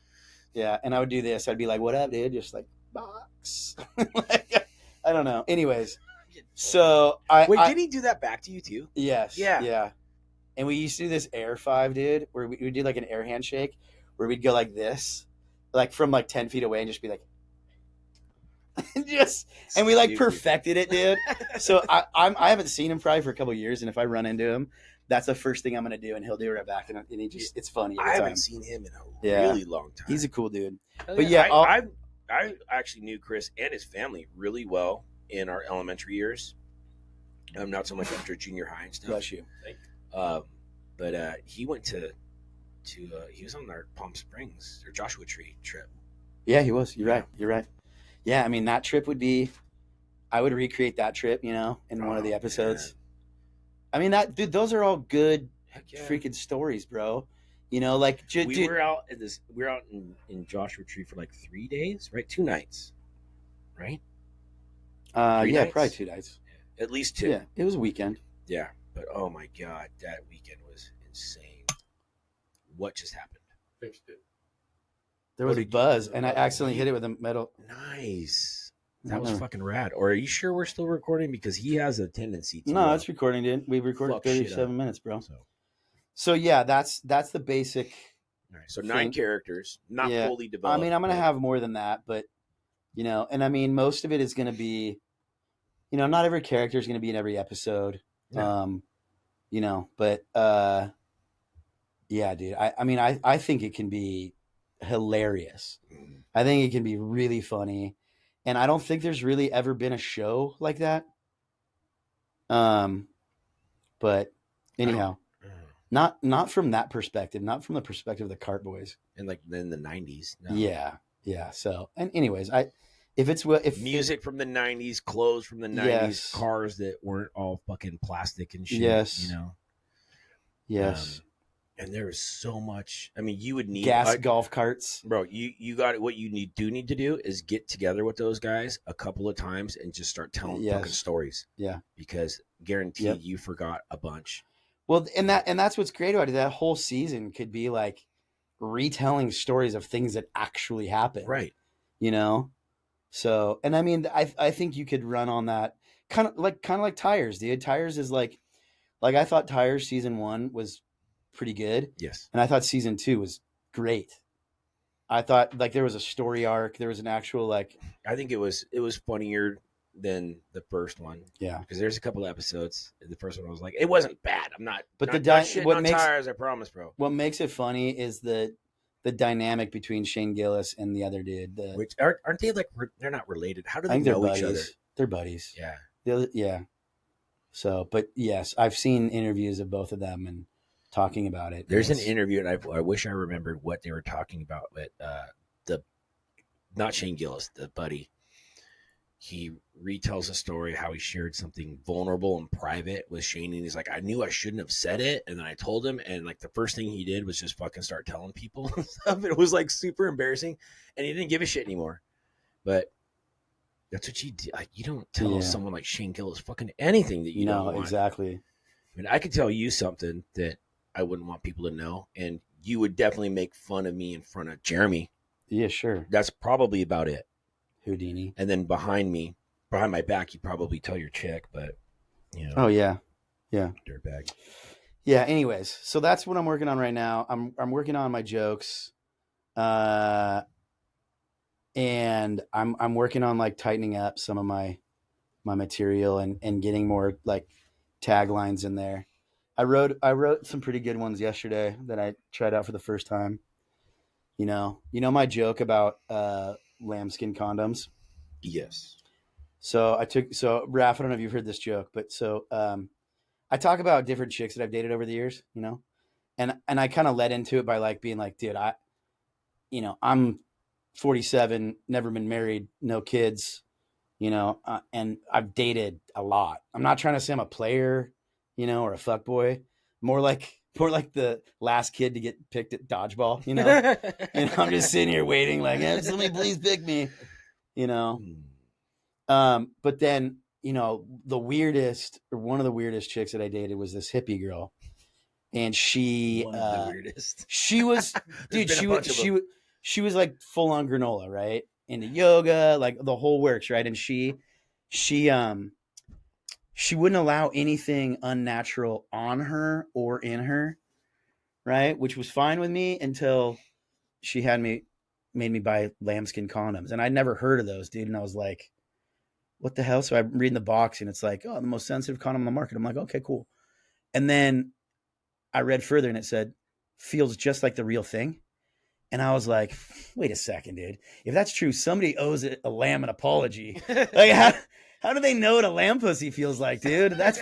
Yeah, and I would do this. I'd be like, "What up, dude?" Just like Box. Like, I don't know. Anyways, so Wait, did he do that back to you too? Yes. Yeah. Yeah. And we used to do this air 5, dude, where we would do like an air handshake, where we'd go like this, like from like 10 feet away, and just be like, and we like Stupid. perfected it, dude. So I haven't seen him probably for a couple of years, and if I run into him, that's the first thing I'm gonna do, and he'll do it right back, and he just, it's funny. I Every haven't time. seen him in a Yeah. really long time. He's a cool dude. Oh, But yeah, I actually knew Chris and his family really well in our elementary years. Not so much after junior high and stuff. Bless you. But he went to he was on our Palm Springs or Joshua Tree trip. Yeah, he was. You're right. You're right. Yeah, I mean that trip would be. I would recreate that trip, you know, in one of the episodes. Man. I mean that, dude. Those are all good, Heck yeah. freaking stories, bro. You know, like we were out at this. We were out in Joshua Tree for like 3 days, right? 2 nights, right? 3 yeah, nights? probably 2 nights. At least 2. Yeah, it was a weekend. Yeah, but oh my god, that weekend was insane. What just happened? Fixed it. There was a buzz, and I accidentally hit it with a metal. Nice. That was fucking rad. Or are you sure we're still recording? Because he has a tendency to. No, it's recording, dude. We recorded Fuck shit 37 up. minutes, bro. So, So yeah, that's the basic. all right. So 9 characters, not Yeah. fully developed. I mean, I'm gonna but- have more than that, but you know, and I mean, most of it is gonna be, you know, not every character is gonna be in every episode. Yeah. You know, but yeah, dude. I mean, I think it can be hilarious. Mhm. I think it can be really funny, and I don't think there's really ever been a show like that. But anyhow, not from that perspective, not from the perspective of the Cart Boyz. And like in the 90s. No. Yeah. So, and anyways, if Music from the 90s, clothes from the 90s, Yes. cars that weren't all fucking plastic and shit. Yes. You know? yes, And there was so much. I mean, you would need gas golf carts. Bro, you got it. What you need to do is get together with those guys a couple of times and just start telling Yes. fucking stories. Yeah. Because guaranteed Yep. you forgot a bunch. Well, and that's what's great about it. That whole season could be like retelling stories of things that actually happened. Right. You know? So, and I mean, I think you could run on that kind of like Tires, dude. Tires is like I thought Tires season 1 was pretty good, Yes. and I thought season 2 was great. I thought like there was a story arc, there was an actual like, I think it was funnier than the first one. yeah. Because there's a couple episodes. The first one I was like, it wasn't bad. I'm not. But not, the not shitting what on makes- Tires, I promise, bro. What makes it funny is the dynamic between Shane Gillis and the other dude. Which aren't they like? They're not related. How do I they think they're know each other? buddies. They're buddies. Yeah. The other, yeah. So, but yes, I've seen interviews of both of them and talking about it. There's an It's- interview, and I wish I remembered what they were talking about. But not Shane Gillis, the buddy. He retells a story how he shared something vulnerable and private with Shane, and he's like, "I knew I shouldn't have said it," and then I told him, and like the first thing he did was just fucking start telling people stuff. It was like super embarrassing, and he didn't give a shit anymore. But that's what you do. Like, you don't tell Yeah. someone like Shane Gillis fucking anything that you don't want. exactly. I mean, I could tell you something that I wouldn't want people to know, and you would definitely make fun of me in front of Jeremy. Yeah, sure. That's probably about it. Houdini. And then behind me, behind my back, you probably tell your chick, but you know, Oh yeah, yeah, dirtbag. yeah. Anyways, so that's what I'm working on right now. I'm working on my jokes, and I'm working on like tightening up some of my material and getting more like taglines in there. I wrote some pretty good ones yesterday that I tried out for the first time. You know my joke about lambskin condoms. Yes. So Raph, I don't know if you've heard this joke, but I talk about different chicks that I've dated over the years, and I kind of led into it by like being like, dude, I'm 47, never been married, no kids, and I've dated a lot. I'm not trying to say I'm a player, or a fuck boy. More like the last kid to get picked at dodgeball, I'm just sitting here waiting, like, somebody please pick me, you know. But then, the weirdest or one of the weirdest chicks that I dated was this hippie girl, and One of the weirdest. she was, There's dude, been a bunch of them. she was like full on granola, right? Into yoga, like the whole works, right? And she she wouldn't allow anything unnatural on her or in her, right? Which was fine with me until she made me buy lambskin condoms, and I'd never heard of those, dude. And I was like, what the hell? So I'm reading the box, and it's like, oh, the most sensitive condom on the market. I'm like, okay, cool. And then I read further, and it said, feels just like the real thing. And I was like, wait a second, dude. If that's true, somebody owes a lamb an apology. Like, how do they know what a lamb pussy feels like, dude? That's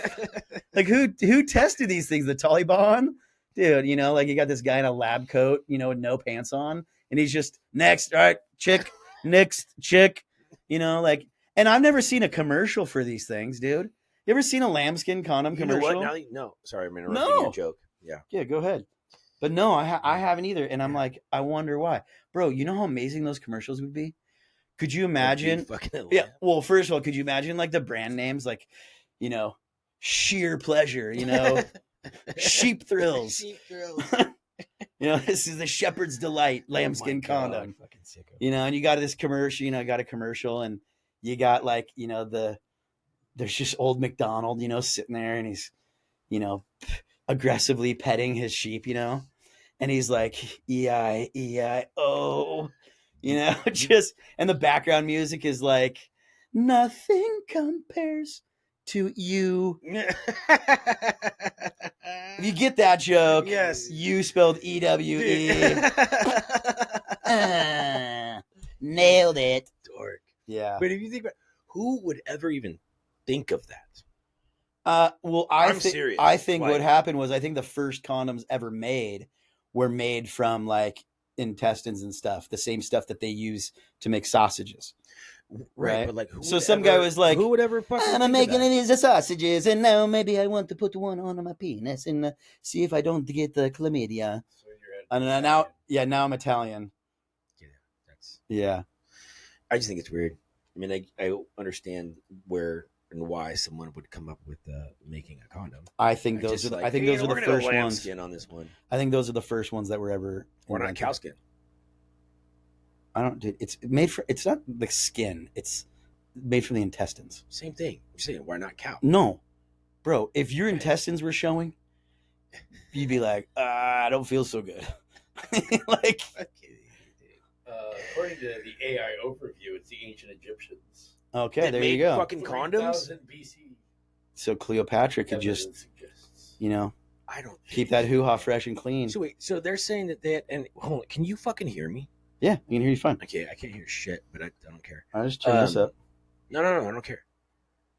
like, who tested these things? The Taliban? Dude, like you got this guy in a lab coat, with no pants on, and he's just next, all right, chick, next, chick, like, and I've never seen a commercial for these things, dude. You ever seen a lambskin condom You know commercial? what? No, sorry, I'm interrupting your joke. Yeah, go ahead. But no, I haven't either. And I'm like, I wonder why. Bro, you know how amazing those commercials would be? Could you imagine? Yeah. Well, first of all, could you imagine like the brand names, like, sheer pleasure, sheep thrills. Sheep thrills. This is the shepherd's delight lambskin condom. Fucking sicko. And you got this commercial, got a commercial, and you got like, there's just old McDonald, sitting there, and he's, aggressively petting his sheep, and he's like, E-I-E-I-O, just, and the background music is like, nothing compares to you. If you get that joke, yes, you spelled E-W-E. Nailed it. Dork. Yeah. But if you think about who would ever even think of that? Well, I'm serious. I think what happened was, I think the first condoms ever made were made from like intestines and stuff, the same stuff that they use to make sausages. Right. But like, so some guy was like, who would ever fucking I'm making these sausages, and now maybe I want to put one on my penis and see if I don't get the chlamydia. So and now I'm Italian. Yeah. I just think it's weird. I mean, I understand where and why someone would come up with making a condom. I think those are the first ones. Skin on this one. I think those are the first ones that were ever. Or not cow skin. I don't. Dude, it's made for. It's not the skin. It's made from the intestines. Same thing. You're saying why not cow? No, bro. If your intestines were showing, you'd be like, I don't feel so good. Like, according to the AI overview, it's the ancient Egyptians. Okay, there you go. Fucking condoms. BC. So Cleopatra could just, I don't keep that hoo-ha fresh and clean. So wait, so they're saying that they had, and hold on, can you fucking hear me? Yeah, I can hear you fine. Okay, I can't hear shit, but I don't care. I just turn this up. No, I don't care.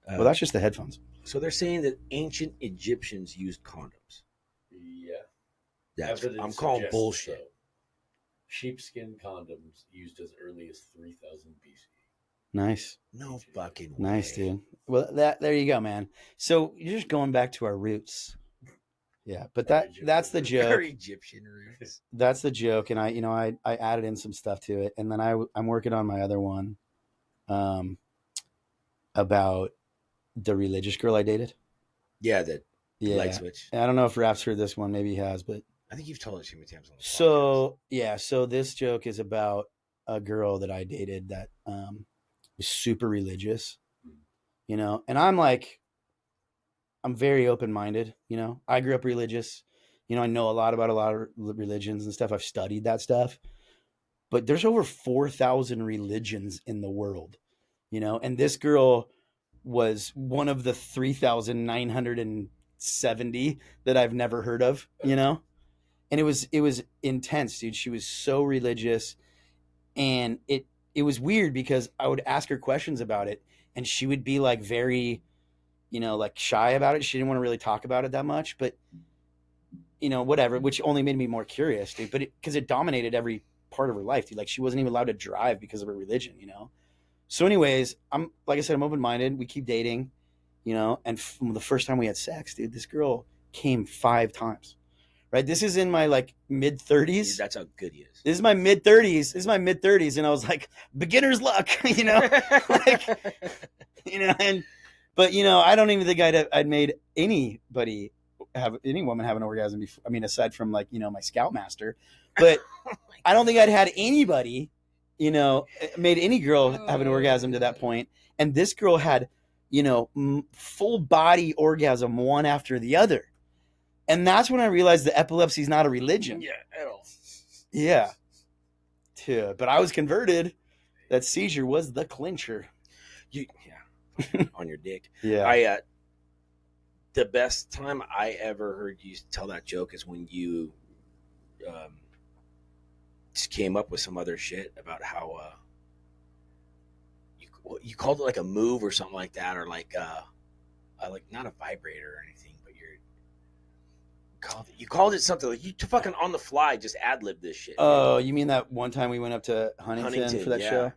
Well, that's just the headphones. So they're saying that ancient Egyptians used condoms. Yeah. I'm calling bullshit. So. Sheepskin condoms used as early as 3000 BC. Nice. No fucking way. Nice, dude. Well, there you go, man. So you're just going back to our roots. Yeah, but that's the joke. Very Egyptian roots. That's the joke, and I added in some stuff to it, and then I'm working on my other one, about the religious girl I dated. Yeah, that light switch. I don't know if Raf's heard this one. Maybe he has, but I think you've told it too many times. So this joke is about a girl that I dated that was super religious, you know, and I'm like, I'm very open-minded, you know. I grew up religious. You know, I know a lot about a lot of religions and stuff. I've studied that stuff. But there's over 4,000 religions in the world, you know, and this girl was one of the 3,970 that I've never heard of, you know? And it was intense, dude. She was so religious, and it was weird because I would ask her questions about it and she would be like very, you know, like shy about it. She didn't want to really talk about it that much, but you know, whatever, which only made me more curious, dude. But because it dominated every part of her life, dude. Like she wasn't even allowed to drive because of her religion, you know. So, anyways, I'm like I said, I'm open minded. We keep dating, you know. And the first time we had sex, dude, this girl came 5 times. Right, this is in my like mid 30s. That's how good he is. This is my mid 30s. This is my mid 30s, and I was like, beginner's luck, you know, like, you know, but you know, I don't even think I'd made anybody have any woman have an orgasm before. I mean, aside from like, you know, my scoutmaster, but I don't think I'd had anybody, you know, made any girl have an orgasm to that point. And this girl had, you know, full body orgasm one after the other. And that's when I realized that epilepsy is not a religion. Yeah, at all. Yeah. Yeah. But I was converted. That seizure was the clincher. Yeah. On your dick. Yeah. The best time I ever heard you tell that joke is when you just came up with some other shit about how you called it like a move or something like that, or like not a vibrator or anything, but you called it something like you fucking on the fly just ad lib this shit. Oh, you mean that one time we went up to Huntington for that show?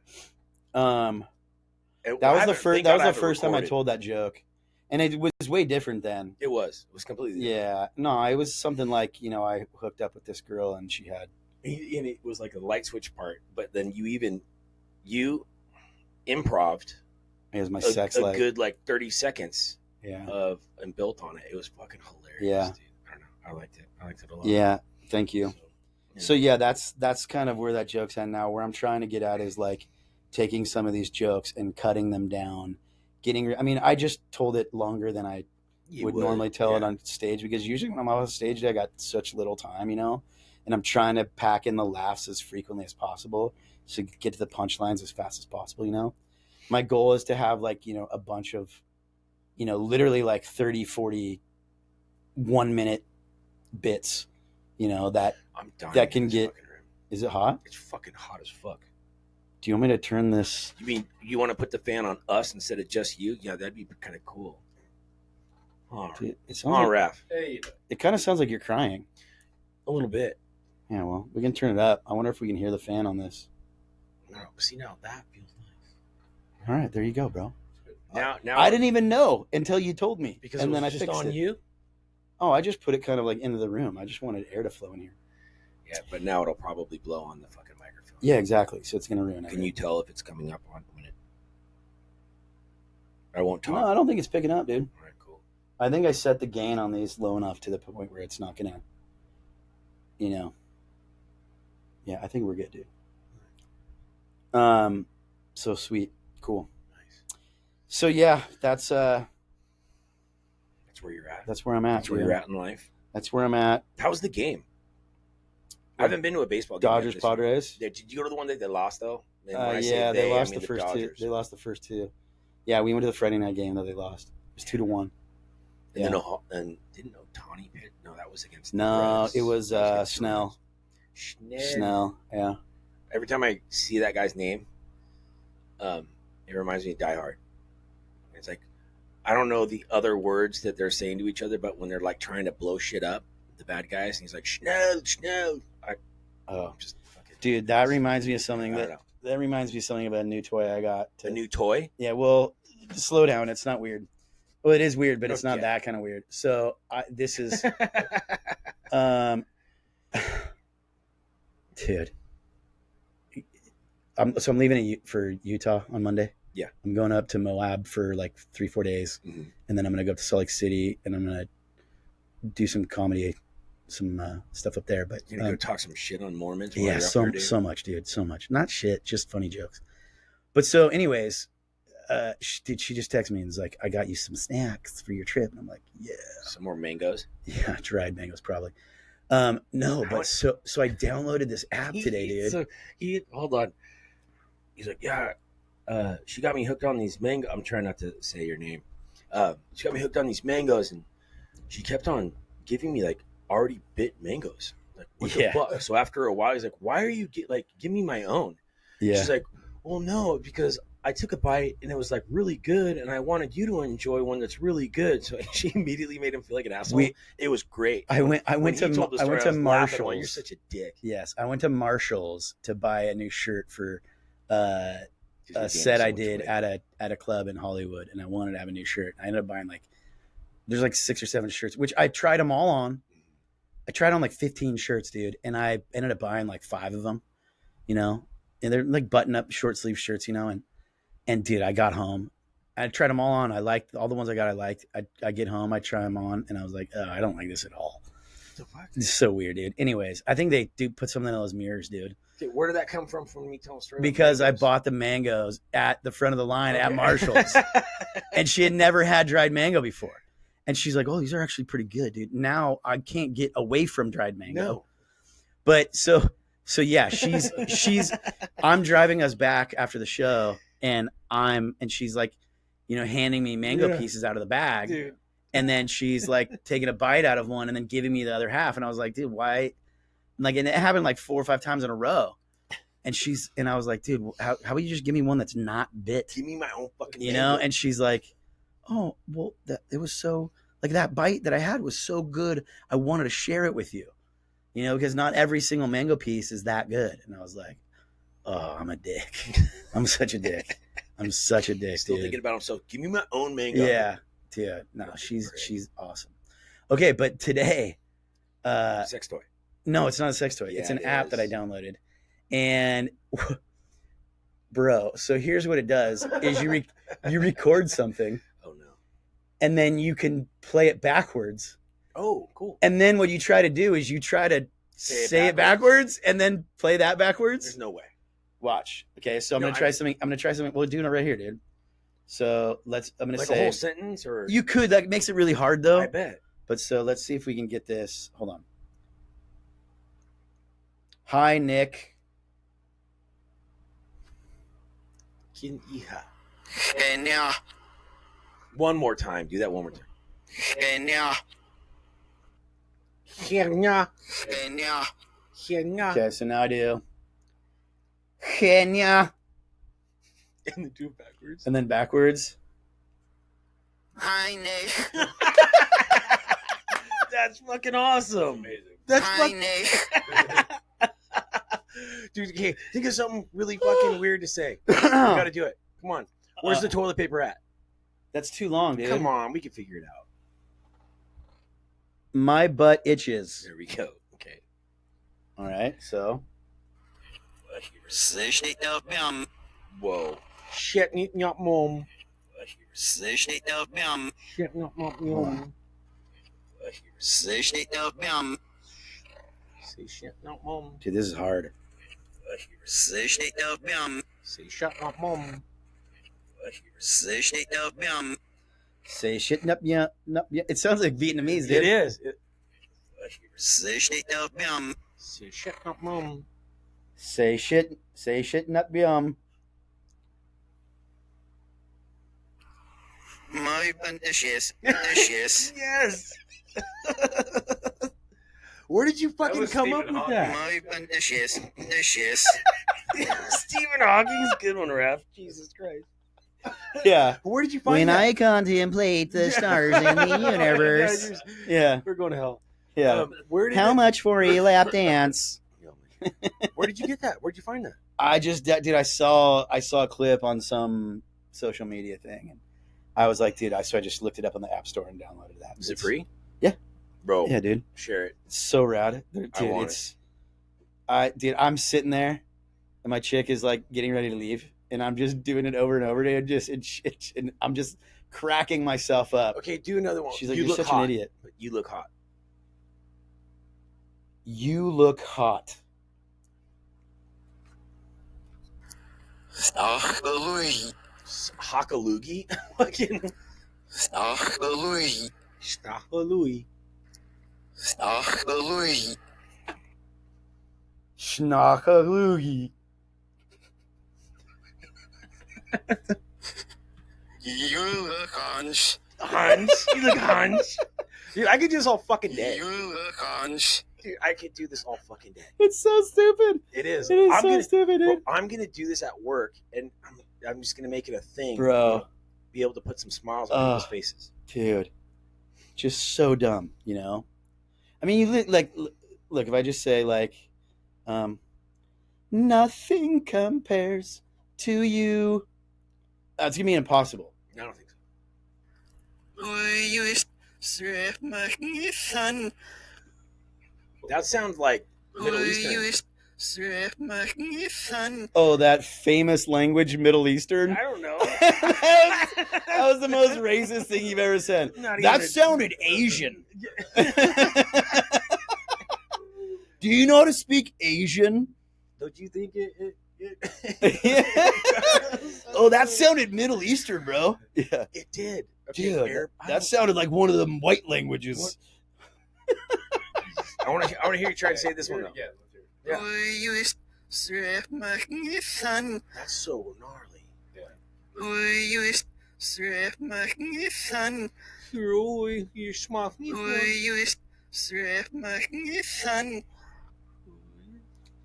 That was the first time I told that joke, and it was way different then. It was completely different. Yeah. No, it was something like, you know, I hooked up with this girl and she had, and it was like a light switch part, but then you improv'd my sex life. A good like 30 seconds yeah and built on it. It was fucking hilarious. Yeah, dude. I don't know, I liked it a lot. Yeah, thank you. So yeah, that's kind of where that joke's at now. Where I'm trying to get at is like taking some of these jokes and cutting them down, I mean, I just told it longer than I would normally tell it on stage, because usually when I'm off stage, I got such little time, you know, and I'm trying to pack in the laughs as frequently as possible to get to the punchlines as fast as possible, you know. My goal is to have like, you know, a bunch of, you know, literally like 30, 40 1-minute bits, you know, that can get. Is it hot? It's fucking hot as fuck. Do you want me to turn this? You mean you want to put the fan on us instead of just you? Yeah, that'd be kind of cool. Oh, dude, it sounds like, Raf. Hey. It kind of sounds like you're crying. A little bit. Yeah, well, we can turn it up. I wonder if we can hear the fan on this. No, see, now that feels nice. All right, there you go, bro. Now I didn't even know until you told me, because and it was then I just fixed on it. you. Oh, I just put it kind of like into the room. I just wanted air to flow in here. Yeah, but now it'll probably blow on the fucking microphone. Yeah, exactly. So it's gonna ruin it. Can you tell if it's coming up on when it? I won't talk. No, I don't think it's picking up, dude. All right, cool. I think I set the gain on these low enough to the point where it's not gonna, you know. Yeah, I think we're good, dude. So sweet, cool. Nice. So yeah, that's where you're at. That's where I'm at. That's where you're at in life. That's where I'm at. How was the game? I haven't been to a baseball game. Dodgers Padres. Did you go to the one that they lost though? Yeah, they lost the first two. They lost the first two. Yeah, we went to the Friday night game that they lost. It was 2-1. And didn't Ohtani pitch? No, that was against. No, it was Snell. Snell. Yeah. Every time I see that guy's name, it reminds me of Die Hard. It's like, I don't know the other words that they're saying to each other, but when they're like trying to blow shit up, the bad guys, and he's like, Snell. Dude, that reminds me of something that reminds me of something about a new toy I got. A new toy? Yeah, well, slow down. It's not weird. Well, it is weird, but it's not that kind of weird. So this is, dude. I'm leaving for Utah on Monday. Yeah, I'm going up to Moab for like 3-4 days, and then I'm gonna go up to Salt Lake City, and I'm gonna do some comedy, some stuff up there. But you're gonna go talk some shit on Mormons. Yeah, so much, dude, so much. Not shit, just funny jokes. But so, anyways, She just texted me and was like, I got you some snacks for your trip. And I'm like, yeah. Some more mangoes. Yeah, dried mangoes probably. No, but so I downloaded this app today, dude. So hold on. He's like, yeah, she got me hooked on these mango. I'm trying not to say your name. She got me hooked on these mangoes, and she kept on giving me like already bit mangoes. Like, what the fuck? So after a while, he's like, why are you give me my own? Yeah. She's like, well, no, because I took a bite and it was like really good, and I wanted you to enjoy one that's really good. So she immediately made him feel like an asshole. It was great. I went to Marshalls. Well, you're such a dick. Yes, I went to Marshalls to buy a new shirt for a set I did at a club in Hollywood, and I wanted to have a new shirt. I ended up buying there's like 6 or 7 shirts, which I tried them all on. I tried on like 15 shirts, dude, and I ended up buying like 5 of them, and they're like button up short sleeve shirts, and dude, I got home. I tried them all on. I liked all the ones I got. I liked. I get home. I try them on, and I was like, oh, I don't like this at all. What the fuck? It's so weird, dude. Anyways, I think they do put something in those mirrors, dude. Okay, where did that come from me telling a story? Because I bought the mangoes at the front of the line at Marshalls, and she had never had dried mango before. And she's like, oh, these are actually pretty good, dude. Now I can't get away from dried mango. No. But so yeah, I'm driving us back after the show, and she's like, handing me mango pieces out of the bag. Dude. And then she's like taking a bite out of one and then giving me the other half. And I was like, dude, why? And it happened like 4 or 5 times in a row. And I was like, dude, how about you just give me one that's not bit? Give me my own fucking mango. And she's like, oh, well, it was so, like, that bite that I had was so good. I wanted to share it with you, because not every single mango piece is that good. And I was like, oh, I'm a dick. I'm such a dick. I'm such a dick, Still dude. thinking about himself. Give me my own mango. Yeah. Dude, no, she's awesome. Okay, but today, sex toy. No, it's not a sex toy. Yeah, it's an app that I downloaded, and bro, so here's what it does: is you record something. Oh no! And then you can play it backwards. Oh, cool! And then what you try to do is you try to say it backwards, and then play that backwards. There's no way. Watch. Okay, so I'm gonna try something. We're doing it right here, dude. So I'm gonna say a whole sentence, or you could. That makes it really hard, though. I bet. But so let's see if we can get this. Hold on. Hi, Nick. And now, one more time. Do that one more time. And now, Okay, so now I do. Kenya. And then do it backwards. And then backwards. Hi, Nick. That's fucking awesome. Amazing. That's Nick. Dude, okay, think of something really fucking weird to say. You gotta do it. Come on. Where's the toilet paper at? That's too long, dude. Come on, we can figure it out. My butt itches. There we go. Okay. All right, so. Whoa. Shit, not mom. Shit, not mom. Say shit, not mom. Dude, this is hard. Say shit, not mom. Say shut up, mom. Say shit, not mom. Say shit, nup, yeah. It sounds like Vietnamese, dude. It is. Say shit, not mom. Say shit, not mom. Say shit, nup, yum. My delicious. Yes. Where did you fucking come up with that? My delicious. Stephen Hawking's good one, Raf. Jesus Christ. Yeah. Where did you find when that? I contemplate the stars in the universe. Yeah. We're going to hell. Yeah. How much for a lap dance? Where did you get that? Where'd you find that? I saw a clip on some social media thing, and I was like, dude, so I just looked it up on the App Store and downloaded that. Is it free? Yeah. Bro. Yeah, dude. Share it. It's so rad. Dude, I'm sitting there, and my chick is like getting ready to leave, and I'm just doing it over and over, dude. And I'm just cracking myself up. Okay, do another one. She's like, you're such an idiot. But you look hot. You look hot. Hakalugi. Fucking Stachbelugi. Stachbalui. Stachbelugi. Schnackaloogie. You look Hans. Hans. You look Hans. Dude, I could do this all fucking day. You look Hans. Dude, I could do this all fucking day. It's so stupid. It is. It is I'm so gonna, stupid, bro, dude. I'm gonna do this at work, and I'm just gonna make it a thing, Bro. Be able to put some smiles on people's faces. Dude. Just so dumb, you know? I mean, you look, if I just say, like, nothing compares to you. It's going to be impossible. I don't think so. You strip my son. That sounds like Middle Eastern. You strip my son. Oh, that famous language, Middle Eastern? I don't know. that was the most racist thing you've ever said. Not That even- sounded Asian. Do you know how to speak Asian? Don't you think it Oh, that sounded Middle Eastern, bro. Yeah. It did. Dude, Arab, that sounded like one of them white languages. I want to hear you try to say this one though. Yeah. Yeah. You strip my son. That's so gnarly. You strip my son. You smart. You strip my son.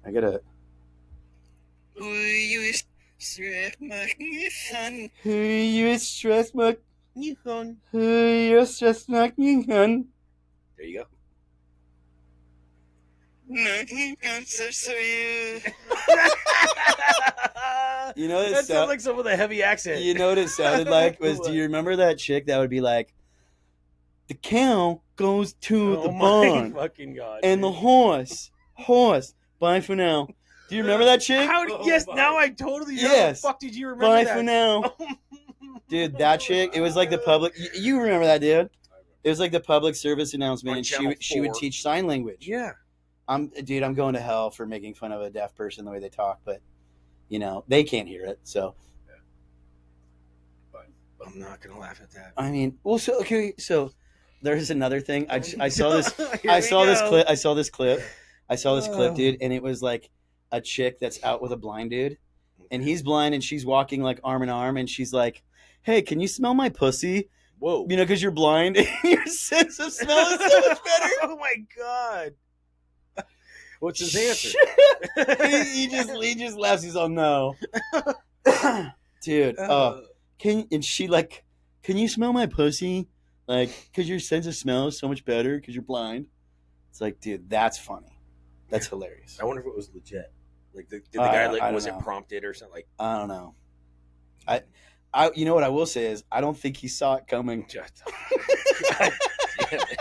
I gotta. You strip my son. You stress my. Nihon. You stress my. There you go. Nothing answers to you. You know That sounds like someone with a heavy accent. You know what it sounded like was? Do you remember that chick that would be like, the cow goes to the barn, fucking god! and the horse, bye for now. Do you remember that chick? Yes, now I totally know. Yes. How the fuck did you remember Bye that? for now, dude. That chick. It was like the public. You remember that, dude? It was like the public service announcement, On and Channel she would 4. teach sign language. Yeah. I'm going to hell for making fun of a deaf person the way they talk, but you know they can't hear it. So I'm not gonna laugh at that. I mean, well, so there's another thing. I saw this. Here I we saw this go. clip. I saw this clip, dude, and it was like a chick that's out with a blind dude, and he's blind, and she's walking like arm in arm, and she's like, "Hey, can you smell my pussy? Whoa. You know, because you're blind, and your sense of smell is so much better." Oh my god. What's his answer? he just laughs. He's all no, dude. And she like, can you smell my pussy? Like, because your sense of smell is so much better because you're blind. It's like, dude, that's funny. That's hilarious. I wonder if it was legit. Like, did the guy I don't was it know. prompted or something? Like, I don't know. I you know what I will say is I don't think he saw it coming. just, God damn it.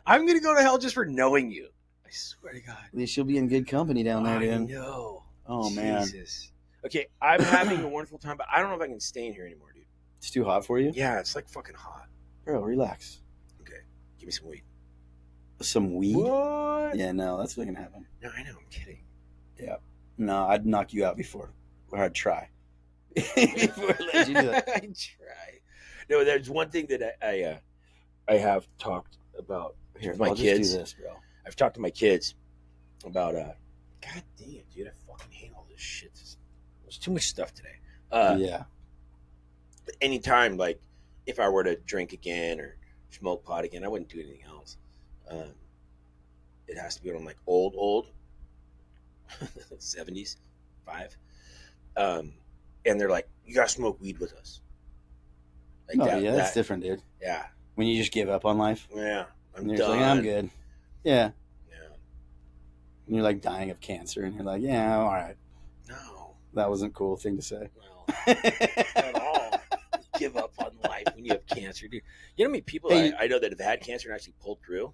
I'm gonna go to hell just for knowing you. I swear to God. At least you'll be in good company down there, I dude. know. Oh man, Jesus. Okay, I'm having a wonderful time, but I don't know if I can stay in here anymore, dude. it's too hot for you, Yeah, it's like fucking hot. bro. Relax. Okay, give me some weed. Some weed. What? Yeah, no, that's not gonna happen. No, I know. I'm kidding. No, I'd knock you out before, or I'd try. Before I let you do that. I try. No, there's one thing that I have talked about Here, with my I'll kids. just do this, bro. I've talked to my kids about God damn, dude, I fucking hate all this shit. There's too much stuff today. Yeah. Anytime, like, if I were to drink again or smoke pot again, I wouldn't do anything else. It has to be on like old 70s, 5. And they're like, you gotta smoke weed with us. Like No, yeah, that's different, dude. Yeah, When you just give up on life, yeah. I'm and you're done. just like, I'm good. Yeah. Yeah. And you're like dying of cancer, and you're like, yeah, all right. No. That wasn't a cool thing to say. Well, not at all. Give up on life when you have cancer, dude. You know how many people Hey, I know that have had cancer and actually pulled through?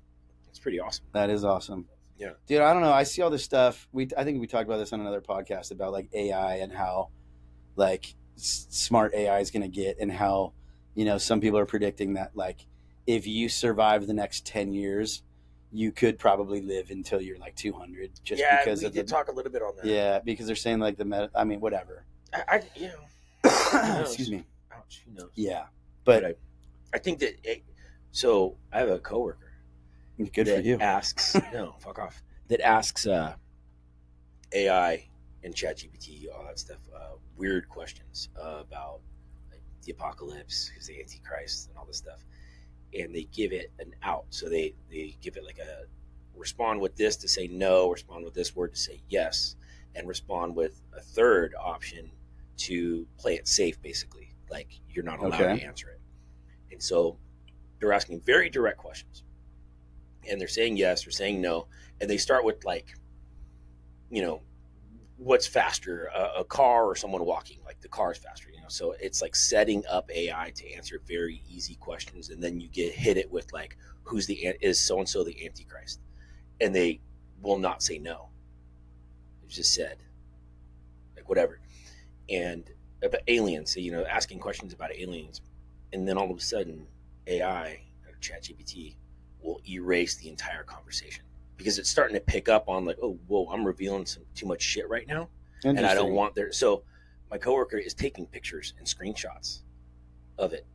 It's pretty awesome. That is awesome. Yeah. Dude, I don't know. I see all this stuff. I think we talked about this on another podcast about like AI and how like smart AI is going to get, and how, you know, some people are predicting that like if you survive the next 10 years, you could probably live until you're like 200 just yeah, because we of did the talk a little bit on that. yeah, because they're saying like I mean, whatever. You know, who knows? Excuse me. Ouch, who knows? Yeah, but I think that. So I have a coworker. good for that you. Asks no, fuck off. That asks AI and ChatGPT, all that stuff, weird questions about like, the apocalypse, who's the Antichrist, and all this stuff. And they give it an out. So they give it like a respond with this to say no, respond with this word to say yes, and respond with a third option to play it safe, basically. Like you're not allowed to answer it. And so they're asking very direct questions. And they're saying yes or saying no. And they start with like, you know, what's faster, a car or someone walking? Like the car is faster, you know. So it's like setting up AI to answer very easy questions, and then you hit it with like, is so and so the Antichrist? And they will not say no. It's just said, like whatever. And about aliens, so, you know, asking questions about aliens, and then all of a sudden, AI or ChatGPT will erase the entire conversation. Because it's starting to pick up on like, oh, whoa, I'm revealing some too much shit right now, and I don't want there. So my coworker is taking pictures and screenshots of it.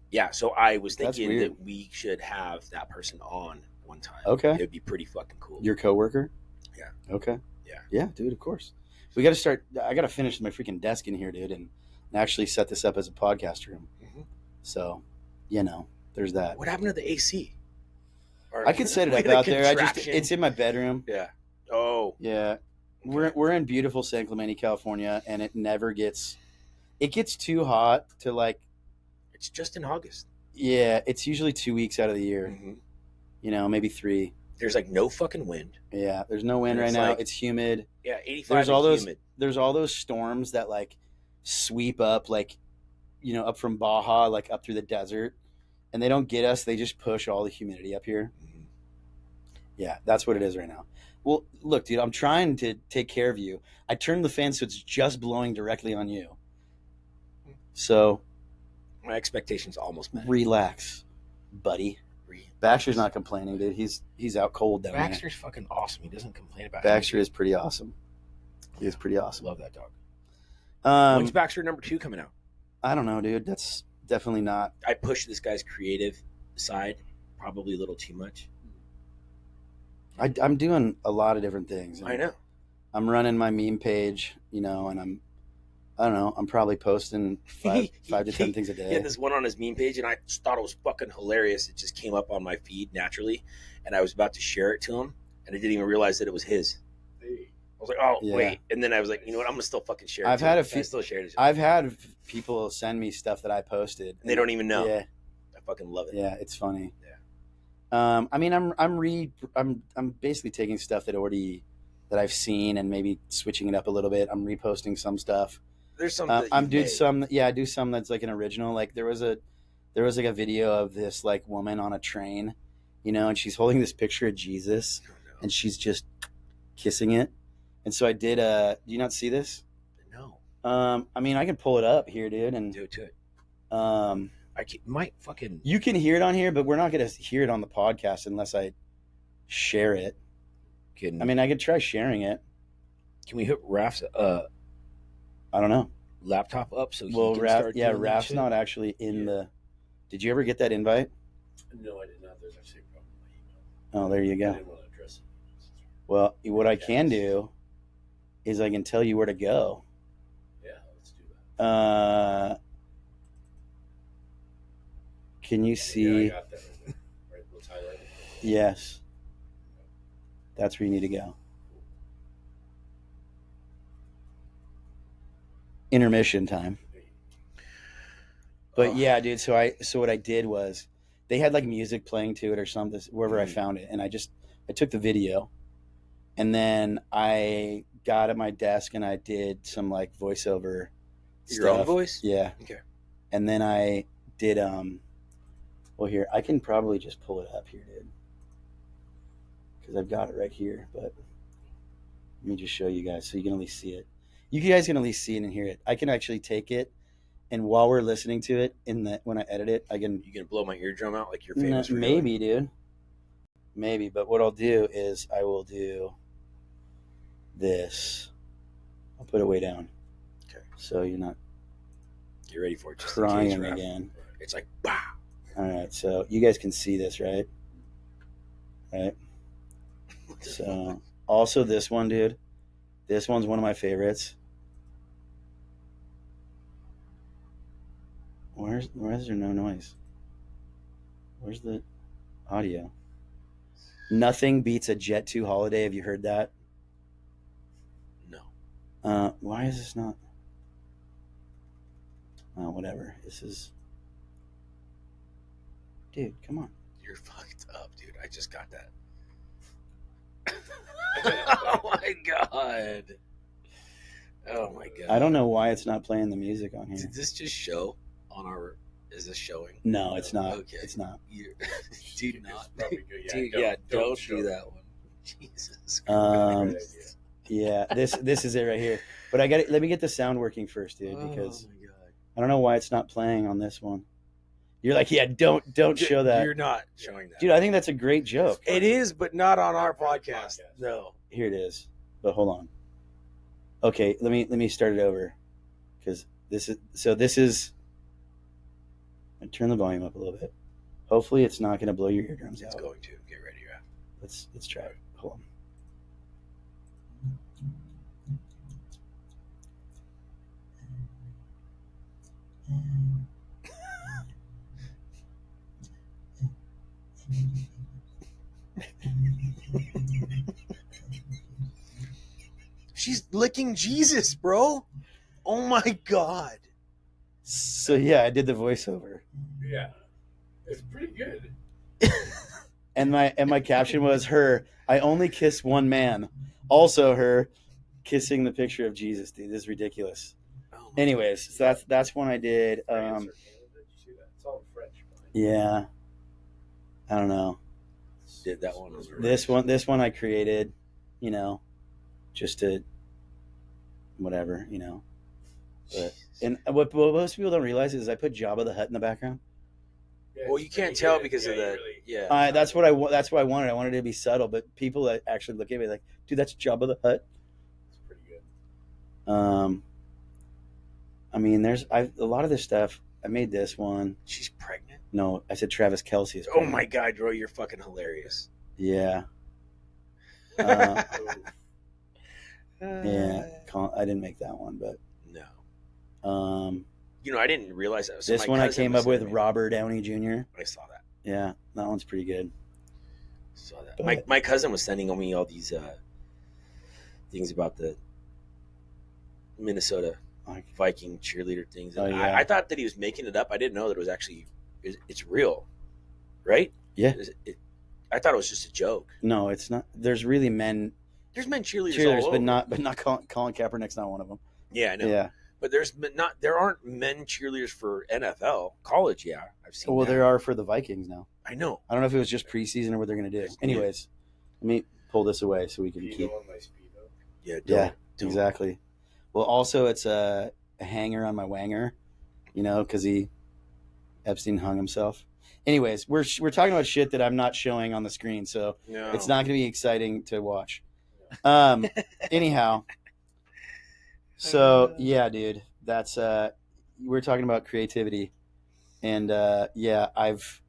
Yeah, so I was thinking that we should have that person on one time. Okay, it'd be pretty fucking cool. Your coworker? Yeah. Okay. Yeah, dude. Of course. We got to start. I got to finish my freaking desk in here, dude, and actually set this up as a podcast room. Mm-hmm. So, you know, there's that. What happened to the AC? I could set it up out there. It's in my bedroom. Yeah. Oh. Yeah. Okay. We're in beautiful San Clemente, California, and it never gets. It gets too hot to like. It's just in August. Yeah, it's usually 2 weeks out of the year. Mm-hmm. You know, maybe 3. There's like no fucking wind. Yeah, there's no wind right now. Like, it's humid. Yeah, 85. Humid. There's all those storms that like sweep up, like, you know, up from Baja, like up through the desert, and they don't get us. They just push all the humidity up here. Mm-hmm. Yeah, that's what it is right now. Well, look, dude, I'm trying to take care of you. I turned the fan so it's just blowing directly on you. So, my expectations almost met. Relax, buddy. Baxter's not complaining, dude. He's out cold down there. Baxter's fucking awesome. He doesn't complain about it. Baxter is pretty awesome. He is pretty awesome. Love that dog. When's Baxter number 2 coming out? I don't know, dude. That's definitely not. I push this guy's creative side probably a little too much. I'm doing a lot of different things. I know. I'm running my meme page, you know, and I don't know. I'm probably posting 5 to 10 things a day. He had this one on his meme page, and I just thought it was fucking hilarious. It just came up on my feed naturally, and I was about to share it to him, and I didn't even realize that it was his. I was like, oh, yeah. Wait. And then I was like, you know what? I'm going to still fucking share it. I still shared it. I've had people send me stuff that I posted. And they don't even know. Yeah. I fucking love it. Yeah, it's funny. Yeah. I mean, I'm basically taking stuff that I've seen and maybe switching it up a little bit. I'm reposting some stuff. There's some. I'm doing some. Yeah, I do some that's like an original. Like there was like a video of this like woman on a train, you know, and she's holding this picture of Jesus, and she's just kissing it. And so I did. Do you not see this? No. I mean, I can pull it up here, dude, and do it to it. I might fucking. You can hear it on here, but we're not gonna hear it on the podcast unless I share it. I mean, I could try sharing it. Can we hook Raf's I don't know. laptop up so he can start doing Raf's not actually in the. Did you ever get that invite? No, I did not. There's actually a problem with my email. Oh, there you go. I didn't want to address it. Well, what I can do is I can tell you where to go. Yeah, let's do that. Can you see? Yeah, I got that right there. Right, let's highlight it. Yes. That's where you need to go. Intermission time. But yeah, dude, so what I did was they had like music playing to it or something wherever I found it, and I took the video, and then I got at my desk and I did some like voiceover Your own voice? Yeah. Okay. And then I did well, here, I can probably just pull it up here, dude, because I've got it right here, but let me just show you guys so you can at least see it. You guys can at least see it and hear it. I can actually take it, and while we're listening to it, when I edit it, I can. You can blow my eardrum out like you're famous. Maybe, dude. maybe. But what I'll do is I will do this. I'll put it way down. Okay. So you're not Get ready for it. Just in case, crying Raf. again. It's like, bah. All right. So you guys can see this, right? Right. So also this one, dude. This one's one of my favorites. Why is there no noise? Where's the audio? Nothing beats a Jet 2 holiday. Have you heard that? No. Why is this not? Oh, whatever. This is. Dude, come on. You're fucked up, dude. I just got that. Oh my god. Oh my god. I don't know why it's not playing the music on here. Did this just show on our? Is this showing? No, it's not. Okay. It's not. Do not. Probably good. Dude, don't show do that one. Jesus Christ. Um, yeah, this is it right here. But I got it. Let me get the sound working first, dude, because Oh my god. I don't know why it's not playing on this one. You're like, yeah, don't show that, You're not showing that. dude. I think that's a great joke. It is, but not on our podcast. No. Here it is. But hold on. Okay, let me start it over, because this is. I turn the volume up a little bit. Hopefully, it's not going to blow your eardrums It's out. going to. Get ready, Raf. Let's try it. Hold on. She's licking Jesus, bro. Oh my god. So yeah, I did the voiceover, Yeah. It's pretty good. and my caption was her. I only kiss one man. Also her kissing the picture of Jesus, dude. This is ridiculous. Oh my Anyways, so that's one I did. France or Canada, did you see that? It's all in French. Yeah, I don't know. Did that one was This one I created, just to whatever, But and what most people don't realize is I put Jabba the Hutt in the background. Yeah, Well, it's you can't pretty tell good. because of Yeah, that. you really- Yeah. That's what I wanted. I wanted it to be subtle, but people that actually look at me like, dude, that's Jabba the Hutt. It's pretty good. I mean, there's a lot of this stuff. I made this one. She's pregnant. No, I said Travis Kelce is Oh pregnant. my god, bro, you're fucking hilarious. Yeah. Ooh. Yeah, I didn't make that one, but No. I didn't realize that. So this my one I cousin came was up with sending me- Robert Downey Jr. I saw that. Yeah, that one's pretty good. Saw that. But- My cousin was sending me all these things about the Minnesota Like, Viking cheerleader things. And Oh, yeah. I thought that he was making it up. I didn't know that it was actually it's real, right? Yeah. I thought it was just a joke. no, it's not. There's really men There's men cheerleaders, cheerleaders, all but over. not Colin Kaepernick's not one of them. Yeah, I know. Yeah. But there aren't men cheerleaders for NFL college. Yeah, I've seen. Well, that. there are for the Vikings now. I know. I don't know if it was just preseason or what they're going to do. Anyways, let me pull this away so we can keep. Speedo on my Speedo. Yeah. Yeah, don't. exactly. Well, also it's a hanger on my wanger, because Epstein hung himself. Anyways, we're talking about shit that I'm not showing on the screen, so No. it's not going to be exciting to watch. Anyhow, so yeah, dude, that's we're talking about creativity, and yeah, I've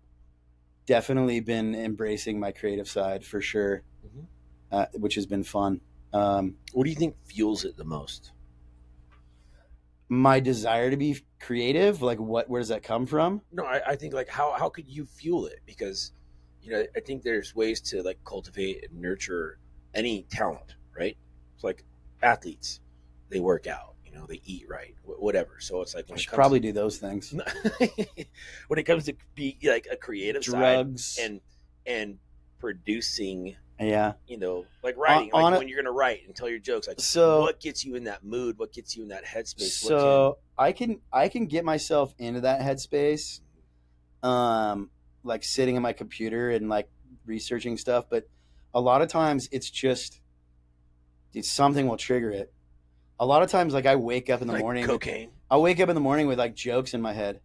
definitely been embracing my creative side for sure, which has been fun. What do you think fuels it the most? My desire to be creative, like where does that come from? No, I think like how could you fuel it? Because I think there's ways to like cultivate and nurture any talent, right? It's like athletes, they work out, they eat right, whatever. So it's like I when should it comes probably do those things. when it comes to be like a creative Drugs side and producing, yeah. like writing, On like it- when you're gonna write and tell your jokes, like So- what gets you in that mood, what gets you in that headspace. So I can get myself into that headspace, like sitting at my computer and like researching stuff. But a lot of times it's just, dude, something will trigger it. A lot of times, like I wake up in the like morning. cocaine. I'll wake up in the morning with like jokes in my head,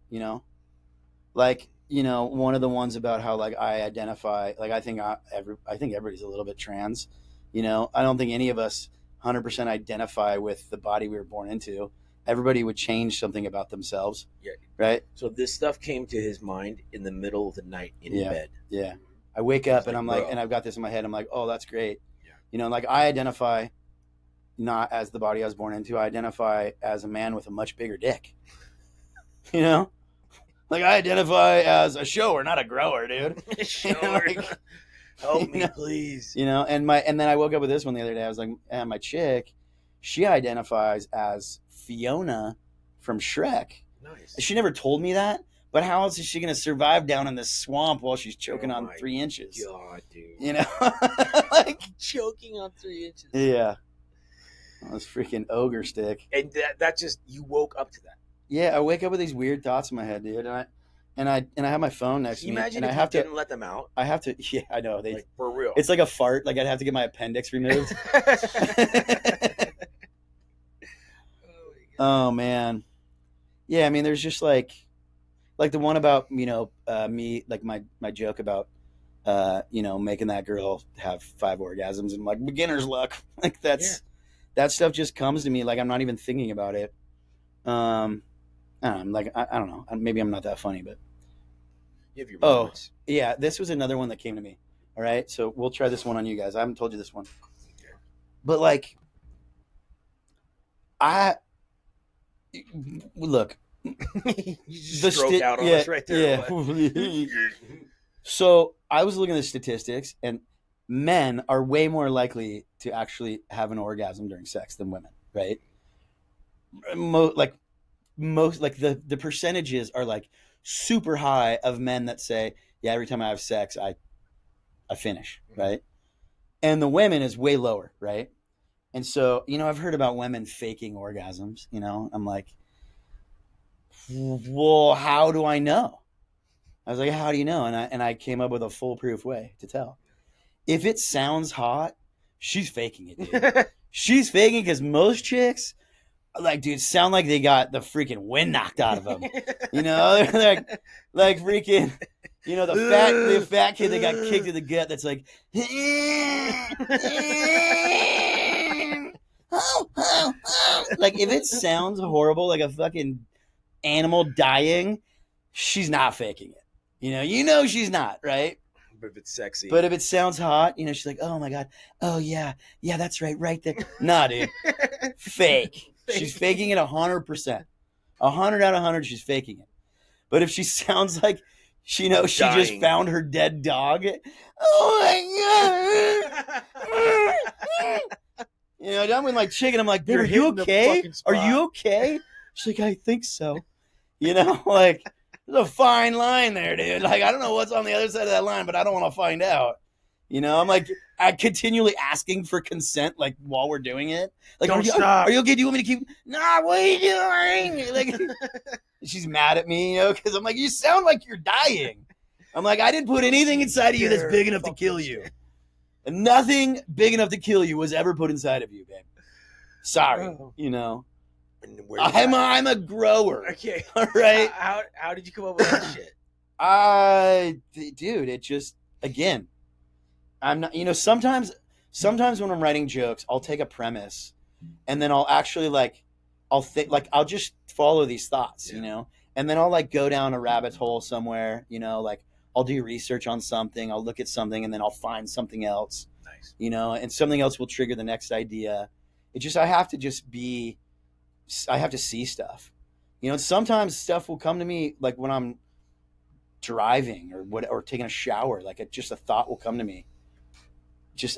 like you know, one of the ones about how like I identify, like I think everybody's a little bit trans. You know, I don't think any of us 100% identify with the body we were born into. Everybody would change something about themselves. Yeah. Right. So this stuff came to his mind in the middle of the night in bed. Yeah. I wake up and like, I'm like, bro. and I've got this in my head. I'm like, oh, that's great. Yeah. You know, like I identify not as the body I was born into. I identify as a man with a much bigger dick. You know, like I identify as a shower, not a grower, dude. Shower. Like, Help you me, know? please. You know, and then I woke up with this one the other day. I was like, my chick, she identifies as Fiona from Shrek. Nice. She never told me that, but how else is she going to survive down in this swamp while she's choking on 3 inches? God, dude. You know, like choking on 3 inches. Yeah, this freaking ogre stick. And that just, you woke up to that. Yeah, I wake up with these weird thoughts in my head, dude, and I have my phone next to me. Imagine and if I have you to, didn't let them out. I have to. Yeah, I know. Like, for real. It's like a fart. Like I'd have to get my appendix removed. Oh man. Yeah, I mean, there's just like the one about, you know, me, like my joke about, you know, making that girl have 5 orgasms and like beginner's luck. Like that stuff just comes to me. Like I'm not even thinking about it. I don't know. Maybe I'm not that funny, but You have your moments. yeah, this was another one that came to me. All right, so we'll try this one on you guys. I haven't told you this one, but like, look. You just stroked out on us right there. Yeah. So I was looking at the statistics, and men are way more likely to actually have an orgasm during sex than women, right? Most like the percentages are like super high of men that say, yeah, every time I have sex, I finish, right? And the women is way lower, right? And so, you know, I've heard about women faking orgasms, you know, I'm like, well, how do I know? I was like, how do you know? And I came up with a foolproof way to tell. If it sounds hot, she's faking it, dude. She's faking because most chicks, like, dude, sound like they got the freaking wind knocked out of them. You know, they're like freaking, you know, the fat kid that got kicked in the gut. That's like, like if it sounds horrible, like a fucking animal dying, she's not faking it. You know she's not, right? But if it's sexy. But if it sounds hot, you know, she's like, oh my God. Oh yeah, that's right there. Nah, dude. Fake. She's faking it 100%. 100 out of 100, she's faking it. But if she sounds like she just found her dead dog, oh my God. You know, I'm with my chicken. I'm like, babe, are you okay? Are you okay? She's like, I think so. You know, like, there's a fine line there, dude. Like, I don't know what's on the other side of that line, but I don't want to find out. You know, I'm like, I continually asking for consent, like, while we're doing it. Like, don't stop. Are you okay? Do you want me to keep? Nah, what are you doing? Like, she's mad at me, you know, because I'm like, you sound like you're dying. I'm like, I didn't put anything inside of you that's big enough to kill you. And nothing big enough to kill you was ever put inside of you, babe. Sorry, you know. I'm a grower. Okay. All right. How did you come up with that shit? Dude, it just, again, I'm not, you know, sometimes when I'm writing jokes, I'll take a premise and then I'll actually I'll just follow these thoughts, you know, and then I'll like go down a rabbit hole somewhere, you know, like I'll do research on something, I'll look at something and then I'll find something else, nice, you know, and something else will trigger the next idea. I have to see stuff, you know. Sometimes stuff will come to me like when I'm driving or taking a shower, like just a thought will come to me. It's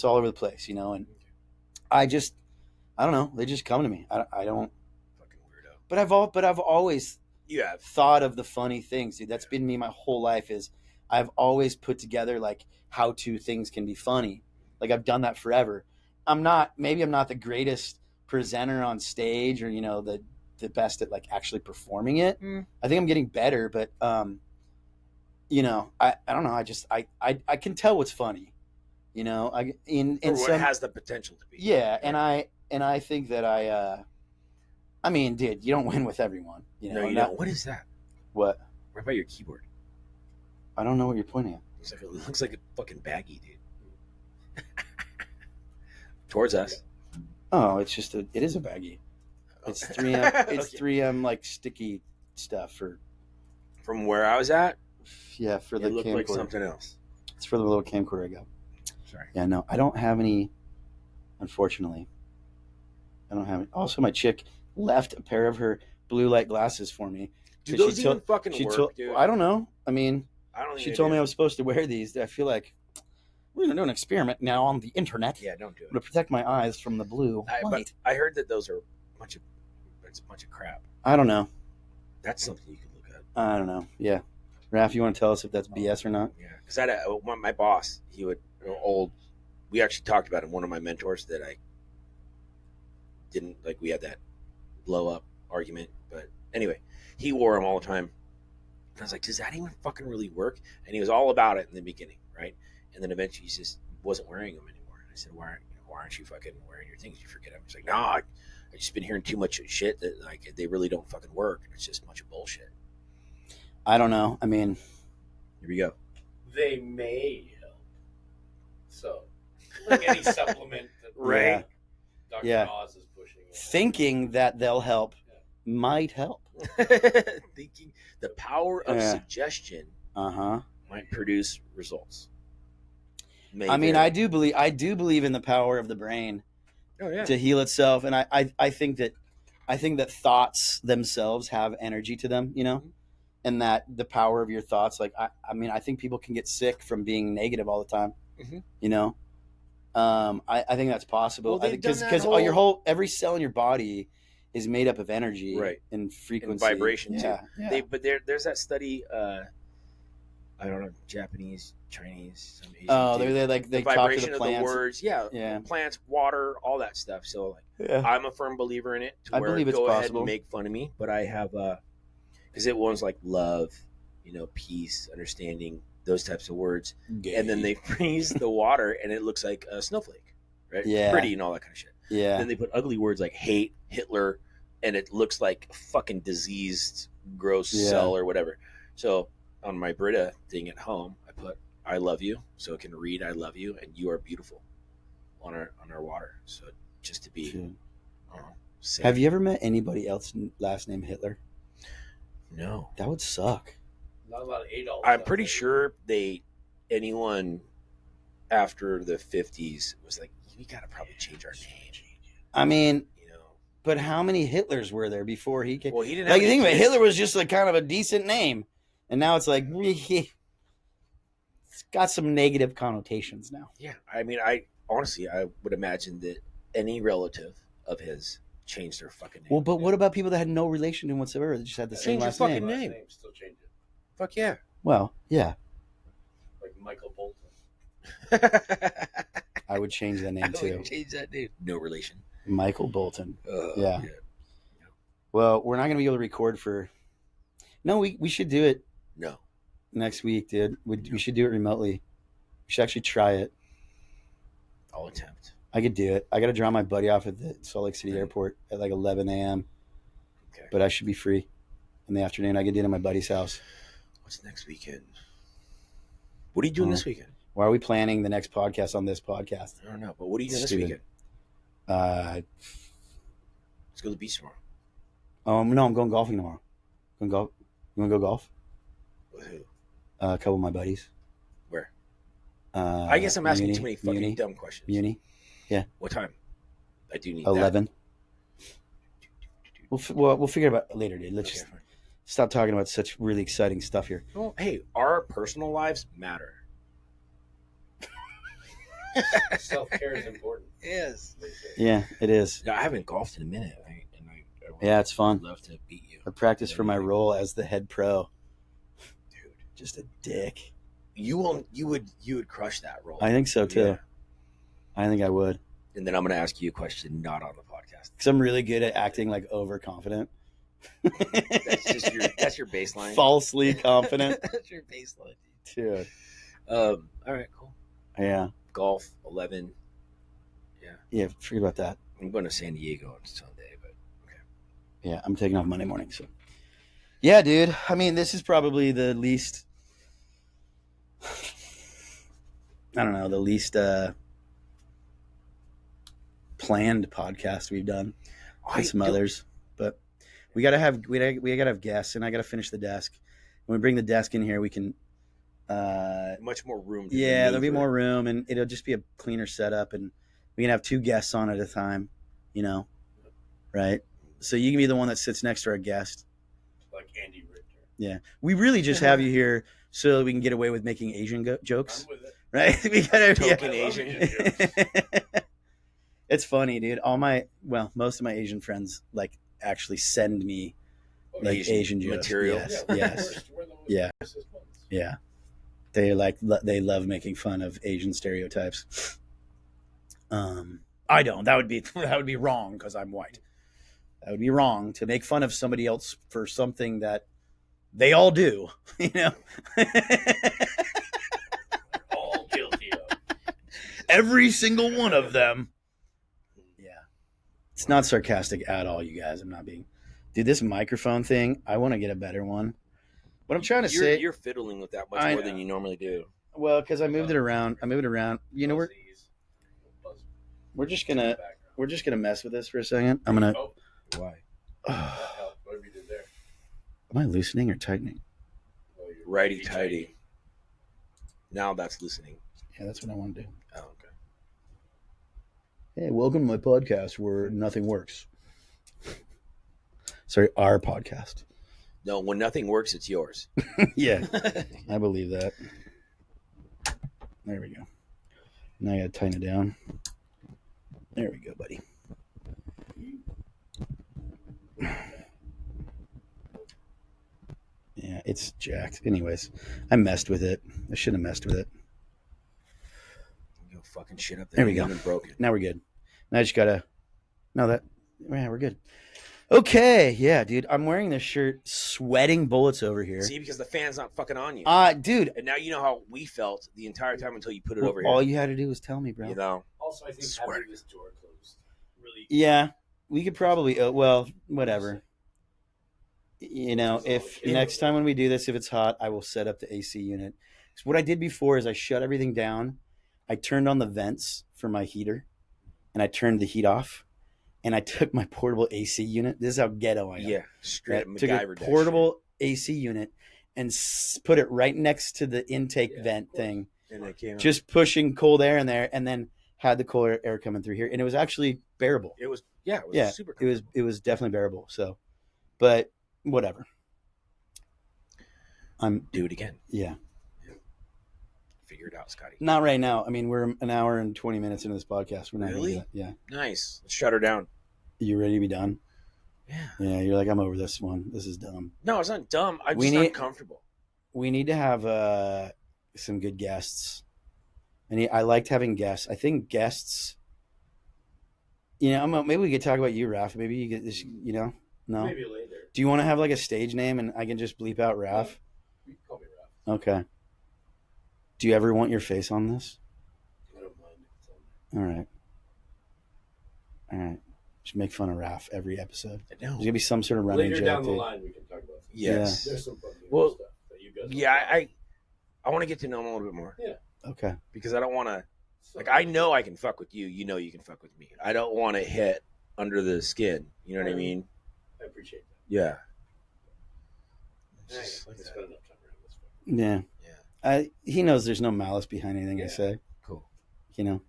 all over the place, you know, and I don't know. They just come to me. I don't. Fucking weirdo. But I've always thought of the funny things, dude. That's been me my whole life. Is I've always put together like how to things can be funny. Like I've done that forever. Maybe I'm not the greatest presenter on stage or, you know, the best at like actually performing it. I think I'm getting better, but you know, I don't know. I can tell what's funny, you know, what has the potential to be. Yeah. And I think that I mean, dude, you don't win with everyone, you know. No, you don't. What is that? What? What about your keyboard? I don't know what you're pointing at. Looks like a fucking baggie, dude. Towards us. Oh, it is a baggie. It's 3M. It's Okay. 3M like sticky stuff for From where I was at, for the it looked like camcorder. something else. It's for the little camcorder I got. Sorry. Yeah, no, I don't have any. Unfortunately, I don't have any. Also, my chick left a pair of her blue light glasses for me. Do 'Cause those even fucking work, dude? I don't know. I mean, I don't think she they told do. me I was supposed to wear these. I feel like we're gonna do an experiment now on the internet. Yeah, don't do To it. protect my eyes from the blue But light. I heard that those are it's a bunch of crap. I don't know. That's something you can look at. I don't know. Yeah, Raf, you want to tell us if that's BS or not? Yeah, because my boss, he would old. We actually talked about him. One of my mentors that I didn't like. We had that blow up argument, but anyway, he wore them all the time. And I was like, does that even fucking really work? And he was all about it in the beginning, right? And then eventually he just wasn't wearing them anymore. And I said, why aren't you fucking wearing your things? You forget them. He's like, no, I just been hearing too much shit that like they really don't fucking work. It's just a bunch of bullshit. I don't know. I mean, Here we go. They may help. So, like any supplement that Right. Dr. Yeah. Oz is pushing. thinking that they'll help might help. Thinking the power of Yeah. suggestion Uh-huh. might produce results. I mean, I do believe in the power of the brain Oh yeah. to heal itself, and I think that thoughts themselves have energy to them, you know, and that the power of your thoughts, like I mean, I think people can get sick from being negative all the time, Mhm. you know. I think that's possible. Well, I they've think done that because your whole- every cell in your body is made up of energy, Right. and frequency, And vibration, too. yeah, Yeah. There's that study. I don't know, Japanese, Chinese, some Asian. Oh, dude. they the talk to vibration the of the plants. words, yeah, Yeah. plants, water, all that stuff. So like, Yeah. I'm a firm believer in it. To I where believe it's go ahead possible. and make fun of me, but I have because it was like love, peace, understanding, those types of words, and then they freeze the water, and it looks like a snowflake, right? Yeah. Pretty and all that kind of shit. Yeah. Then they put ugly words like hate, Hitler, and it looks like a fucking diseased, gross Yeah. cell or whatever. So on my Brita thing at home, I put "I love you," so it can read "I love you" and "You are beautiful" on our water. So just to be, Dude. safe. Have you ever met anybody else last name Hitler? No, That would suck. Not a lot of Adolf. I'm pretty sure anyone after the 50s was like, we gotta probably change our name. I mean, You know, but how many Hitlers were there before he came? well, he didn't. Like, have you think any about it, kids. Hitler was just like kind of a decent name, and now it's like it's got some negative connotations now. Yeah, I mean, I would imagine that any relative of his changed their fucking name. Well, but what about people that had no relation to him whatsoever? They just had the Change same your last fucking name. name. Still change it. Fuck yeah. Well, yeah, Like Michael Bolton. I would change that name too. Change that name. No relation. Michael Bolton. Uh, Yeah. Well, we're not gonna be able to record for. No, we should do it No. next week, dude. We should do it remotely. We should actually try it. I'll attempt. I could do it. I got to drop my buddy off at the Salt Lake City airport at like 11 a.m. Okay. But I should be free in the afternoon. I could do it at my buddy's house. What's next weekend? What are you doing this weekend? Why are we planning the next podcast on this podcast? I don't know, but what are you doing Stupid. this weekend? Let's go to the beach tomorrow. No, I'm going golfing tomorrow. Going golf? You want to go golf? With who? A couple of my buddies. Where? I guess I'm asking Muni, too many fucking Muni, dumb questions. Muni, What time? I do need 11. We'll figure it out later, dude. that. Let's Okay, just fine. stop talking about such really exciting stuff here. Well, hey, our personal lives matter. Self-care is important. Yes. They say. Yeah, it is. No, I haven't golfed in a minute. I would Yeah, it's fun. love to beat you. I practice for my role as the head pro. Dude. Just a dick. You would crush that role. I think so too. Yeah. I think I would. And then I'm going to ask you a question not on the podcast. Because I'm really good at acting like overconfident. That's your baseline. Falsely confident. That's your baseline. Dude. All right, cool. Yeah. Golf 11. Yeah, forget about that. I'm going to San Diego on Sunday, but Yeah, I'm taking off Monday morning. So, yeah, dude. I mean, this is probably the least I don't know, the least planned podcast we've done. And some others, but we gotta have guests, and I gotta finish the desk. When we bring the desk in here, we can. Much more room. To There'll be more room, and it'll just be a cleaner setup, and we can have 2 guests on at a time. You know, right? So you can be the one that sits next to our guest. Like Andy Richter. Yeah, we really just have you here so we can get away with making Asian jokes, I'm with it. right? We gotta Token I love Asian. Asian jokes. It's funny, dude. Most of my Asian friends like actually send me Oh, like Asian jokes. material. Yes, Yeah, yes, we're the most Yeah. racist ones. yeah. They they love making fun of Asian stereotypes. I don't. That would be wrong because I'm white. That would be wrong to make fun of somebody else for something that they all do. You know, All guilty of. every single one of them. Yeah, it's not sarcastic at all, you guys. I'm not being. Dude, this microphone thing. I want to get a better one. What I'm trying to say. You're fiddling with that much I more know. than you normally do. Well, because I moved it around. You know, we're just gonna mess with this for a second. I'm gonna. Oh, Why? that helped. Whatever you did there. Am I loosening or tightening? Oh, you're Righty tighty. Now that's listening. Yeah, that's what I want to do. Oh, okay. Hey, welcome to my podcast where nothing works. Sorry, our podcast. No, when nothing works, it's yours. Yeah, I believe that. There we go. Now I gotta tighten it down. There we go, buddy. Yeah, it's jacked. Anyways, I messed with it. I shouldn't have messed with it. You go fucking shit up there. There we go. Even broke it. Now we're good. Now I just gotta. No, yeah, we're good. Okay, yeah, dude. I'm wearing this shirt, sweating bullets over here. See, because the fan's not fucking on you. Dude. And now you know how we felt the entire time until you put it Well, over all here. you had to do was tell me, bro. You know? Also, I think Swear. having this door closed really. Yeah, we could probably. Well, whatever. You know, if next time when we do this, if it's hot, I will set up the AC unit. So what I did before is I shut everything down. I turned on the vents for my heater, and I turned the heat off. And I took my portable AC unit. This is how ghetto I am. Yeah. Straight I up took a MacGyver. portable AC unit and put it right next to the intake vent thing, And it came out. just pushing cold air in there, and then had the cold air coming through here, and it was actually bearable. It was super It was definitely bearable. So, but whatever. Do it again. Yeah, Figure it out, Scotty. not right now. I mean, we're an hour and 20 minutes into this podcast. We're not gonna do Really? that. Yeah, Nice. Let's shut her down. you ready to be done? Yeah. Yeah, you're like, I'm over this one. This is dumb. No, it's not dumb. I'm We just need- uncomfortable. We need to have some good guests. And I liked having guests. I think guests. You know, maybe we could talk about you, Raf. Maybe you get this. You know, no. Maybe later. Do you want to have like a stage name, and I can just bleep out Raf? You can call me Raf. Okay. Do you ever want your face on this? I don't mind if it's on All right. All right. Just make fun of Raf every episode. I know. There's gonna be some sort of there. running Later joke. down the dude. line, we can talk about some. Yes. There's some fun Well, stuff that you guys. Yeah, I want to get to know him a little bit more Okay. because I don't want to. Like, I know I can fuck with you. You know you can fuck with me. I don't want to hit under the skin. You know what I mean? I appreciate that. Yeah. Hey, Just like let's that. spend enough time around this one. Yeah. Yeah. He knows there's no malice behind anything I Yeah. say. Cool. You know,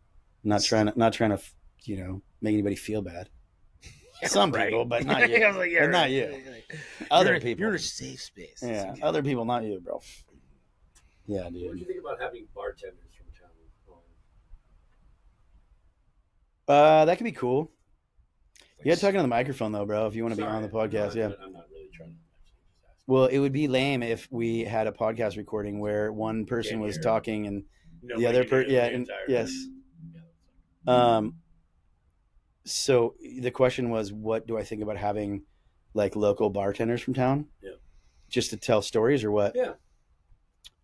not trying to you know, make anybody feel bad. Some Right. people, but not you. I was like, yeah, But not right. you. Other You're- people. You're in a safe space. It's Yeah, okay. other people, not you, bro. Yeah, What did you dude. think about having bartenders from town on? That could be cool. You got to talk into the microphone though, bro. If you want to be on the podcast, yeah. I'm not really trying to actually just ask. Well, it would be lame if we had a podcast recording where one person Can't was hear. talking and Nobody the other can hear person, yeah, the and, entire- yes. Yeah, that's So the question was, what do I think about having like local bartenders from town? Yeah. Just to tell stories or what? Yeah.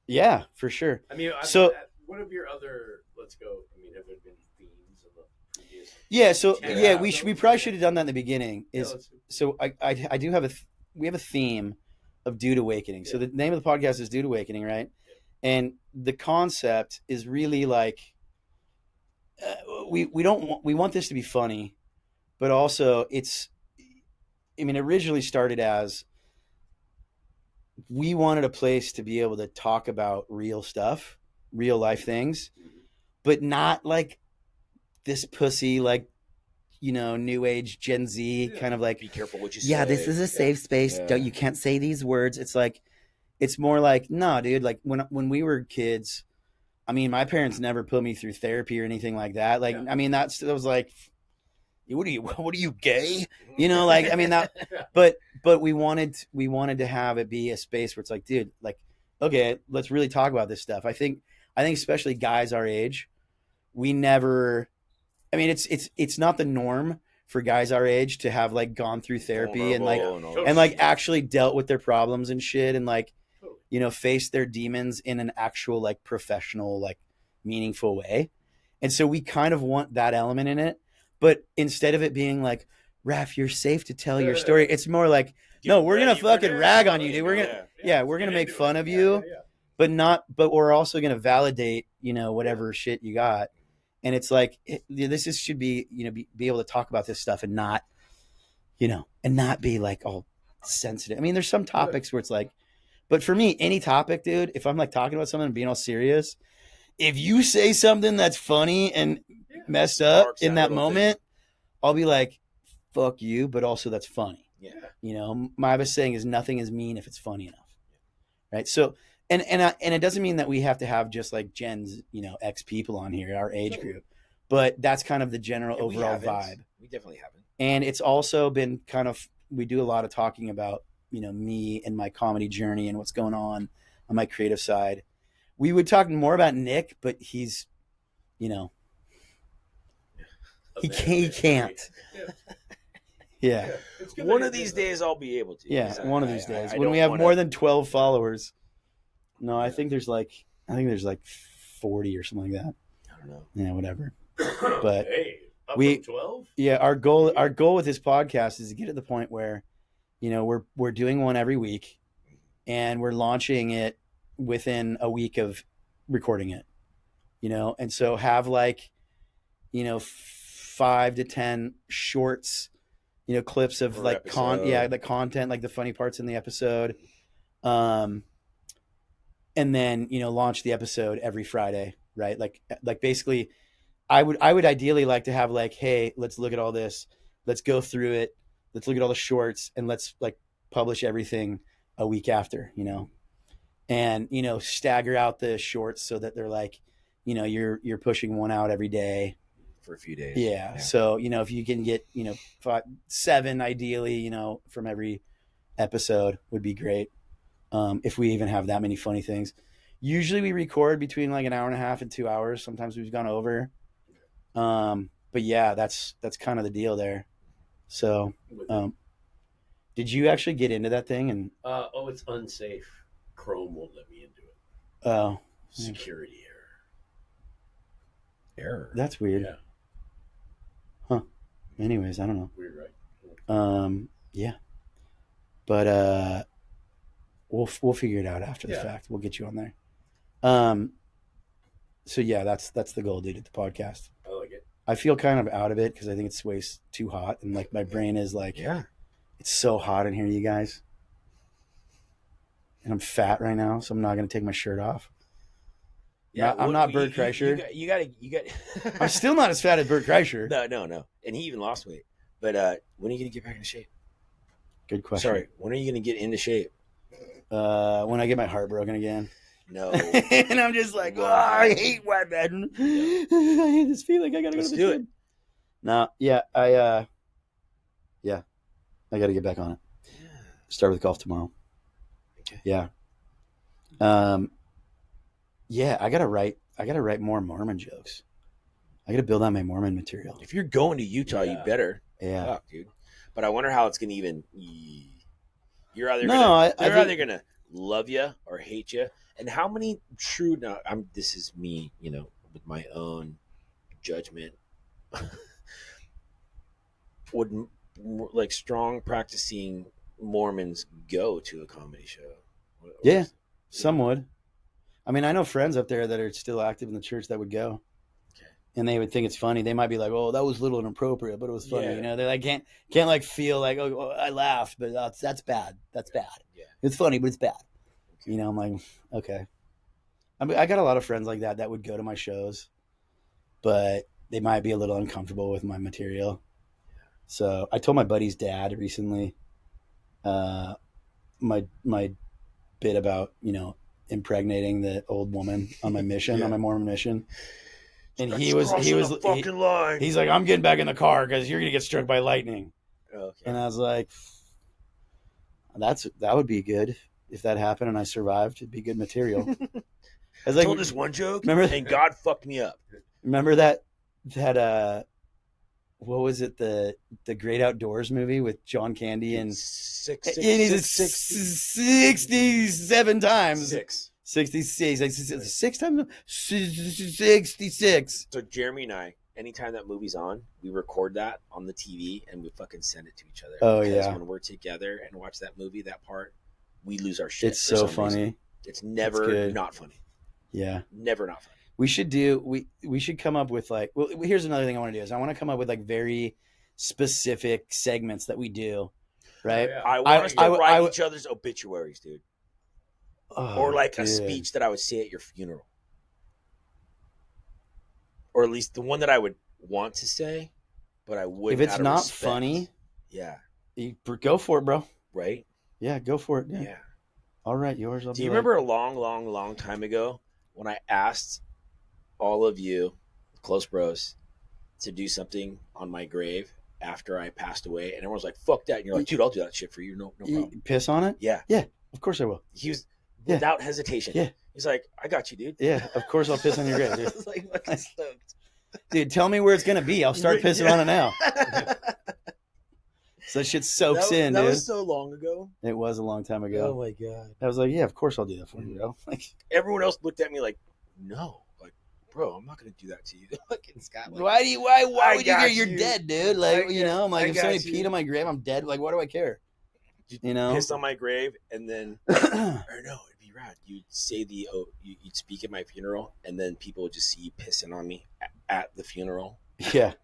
Yeah, for sure. I mean, So- what of your other? Let's go. I mean, have there been themes of the previous? Yeah. So Yeah. yeah, we probably should have done that in the beginning. Yeah, Is let's- so I do have we have a theme of Dude Awakening. So the name of the podcast is Dude Awakening, right? And the concept is really like we want this to be funny, but also it's, I mean, it originally started as we wanted a place to be able to talk about real stuff, real life things, but not like this pussy, like, you know, new age Gen Z kind of like, Be careful what you say. yeah, this is a safe space. Yeah. Don't, you can't say these words. It's like, it's more like, no, dude, like when we were kids, I mean, my parents never put me through therapy or anything like that. Like, I mean, that was like, what are you gay? You know, like, I mean that, but we wanted to have it be a space where it's like, dude, like, okay, let's really talk about this stuff. I think especially guys our age, we never, I mean, it's not the norm for guys our age to have like gone through therapy and like, and like actually dealt with their problems and shit and like, you know, face their demons in an actual like professional, like meaningful way. And so we kind of want that element in it. But instead of it being like, Raf, you're safe to tell your story, it's more like, no, we're going to fucking rag on you, dude. We're going to, we're going to make fun of you, but we're also going to validate, you know, whatever shit you got. And it's like, should be, you know, be able to talk about this stuff and not, you know, and not be like all sensitive. I mean, there's some topics where it's like, but for me, any topic, dude, if I'm like talking about something and being all serious, if you say something that's funny and messed up in that moment, I'll be like, fuck you, but also that's funny. Yeah. You know, my saying is nothing is mean if it's funny enough. Right. So, and it doesn't mean that we have to have just like Gen's, you know, X people on here, our age group, but that's kind of the general overall vibe. We definitely haven't. And it's also been kind of, we do a lot of talking about, you know, me and my comedy journey and what's going on my creative side. We would talk more about Nick, but he's, you know, he can't. Yeah. One of these days I'll be able to. Yeah, one of these days. When we have more than 12 followers. No, I think there's like 40 or something like that. I don't know. Yeah, whatever. But hey, up from 12? Yeah, our goal with this podcast is to get to the point where, you know, we're doing one every week and we're launching it within a week of recording it. You know, and so have like, you know, 5 to 10 shorts, you know, clips of like the content, like the funny parts in the episode. And then, you know, launch the episode every Friday, right? Like basically I would ideally like to have like, hey, let's look at all this. Let's go through it. Let's look at all the shorts and let's like publish everything a week after, you know, and, you know, stagger out the shorts so that they're like, you know, you're pushing one out every day for a few days. Yeah. So, you know, if you can get, you know, 7 ideally, you know, from every episode would be great. If we even have that many funny things. Usually we record between like an hour and a half and 2 hours. Sometimes we've gone over. But yeah, that's kind of the deal there. So, did you actually get into that thing? And it's unsafe. Chrome won't let me into it. Oh, security error. That's weird. Yeah. Huh. Anyways, I don't know. Weird, right? Yeah. But we'll figure it out after the fact. We'll get you on there. So yeah, that's the goal, dude, at the podcast. I like it. I feel kind of out of it because I think it's way too hot, and like my brain is like, it's so hot in here, you guys. And I'm fat right now, so I'm not gonna take my shirt off. Yeah, I'm not Bert Kreischer. You got. I'm still not as fat as Bert Kreischer. No. And he even lost weight. But when are you gonna get back into shape? Good question. Sorry, when are you gonna get into shape? When I get my heart broken again. No. And I'm just like, I hate white men. I hate this feeling. I gotta go to the gym. It. No, yeah, I gotta get back on it. Yeah. Start with golf tomorrow. Okay. Yeah. Yeah, I gotta write more Mormon jokes. I gotta build on my Mormon material. If you're going to Utah, you better. Yeah. Fuck, dude. But I wonder how it's gonna even. You're either either gonna love you or hate you. And how many true? Now, this is me, you know, with my own judgment. Would like strong practicing Mormons go to a comedy show? Yeah, some would. I mean, I know friends up there that are still active in the church that would go. Okay. And they would think it's funny. They might be like, "Oh, that was a little inappropriate, but it was funny." Yeah. You know, they like can't like feel like, "Oh, I laughed, but that's bad. That's bad. Yeah. It's funny, but it's bad." You know, I'm like, okay. I mean, I got a lot of friends like that would go to my shows, but they might be a little uncomfortable with my material. So I told my buddy's dad recently, my bit about, you know, impregnating the old woman on my mission, on my Mormon mission. And he's like, "I'm getting back in the car because you're gonna get struck by lightning." Okay. And I was like, that would be good if that happened and I survived. It'd be good material. I was I like, told this one joke, remember- and God fucked me up. remember that what was it, the Great Outdoors movie with John Candy and he's 67 times. 66 times 66. So Jeremy and I, anytime that movie's on, we record that on the TV and we fucking send it to each other. Oh, because yeah. when we're together and watch that movie, that part, we lose our shit. It's for so some funny. reason. It's never good. not funny. Yeah. Never not funny. We should come up with like, well, here's another thing I want to do is I want to come up with like very specific segments that we do, right? Oh, yeah. I want us to write I- each other's obituaries, dude. Oh, Or like a dude. speech that I would say at your funeral. Or at least the one that I would want to say, but I would. If it's not funny, yeah, go for it, bro. right? Yeah, go for it. Yeah. Yeah. I'll write yours. I'll Do be you like- remember a long time ago when I asked all of you, close bros, to do something on my grave after I passed away, and everyone's like, "Fuck that!" And you're like, "Dude, I'll do that shit for you. No problem." Piss on it? Yeah, Of course I will. he was Yeah. without hesitation. Yeah. He's like, "I got you, dude." Yeah, of course I'll piss on your grave, I dude. was like, fucking stoked. Dude, tell me where it's gonna be. I'll start pissing on it now. So that shit soaks in, that dude. was so long ago. It was a long time ago. Oh my god! I was like, yeah, of course I'll do that for you, bro. Like, Everyone else looked at me like, "No, like, bro, I'm not gonna do that to you." Fucking Scott. Like, why I would you got care? You're you. dead, dude. Like, you know, I'm like, I if somebody got you. peed on my grave, I'm dead. Like, why do I care? You know? piss on my grave, and then or no, it'd be rad. You'd say you'd speak at my funeral, and then people would just see you pissing on me at the funeral. Yeah.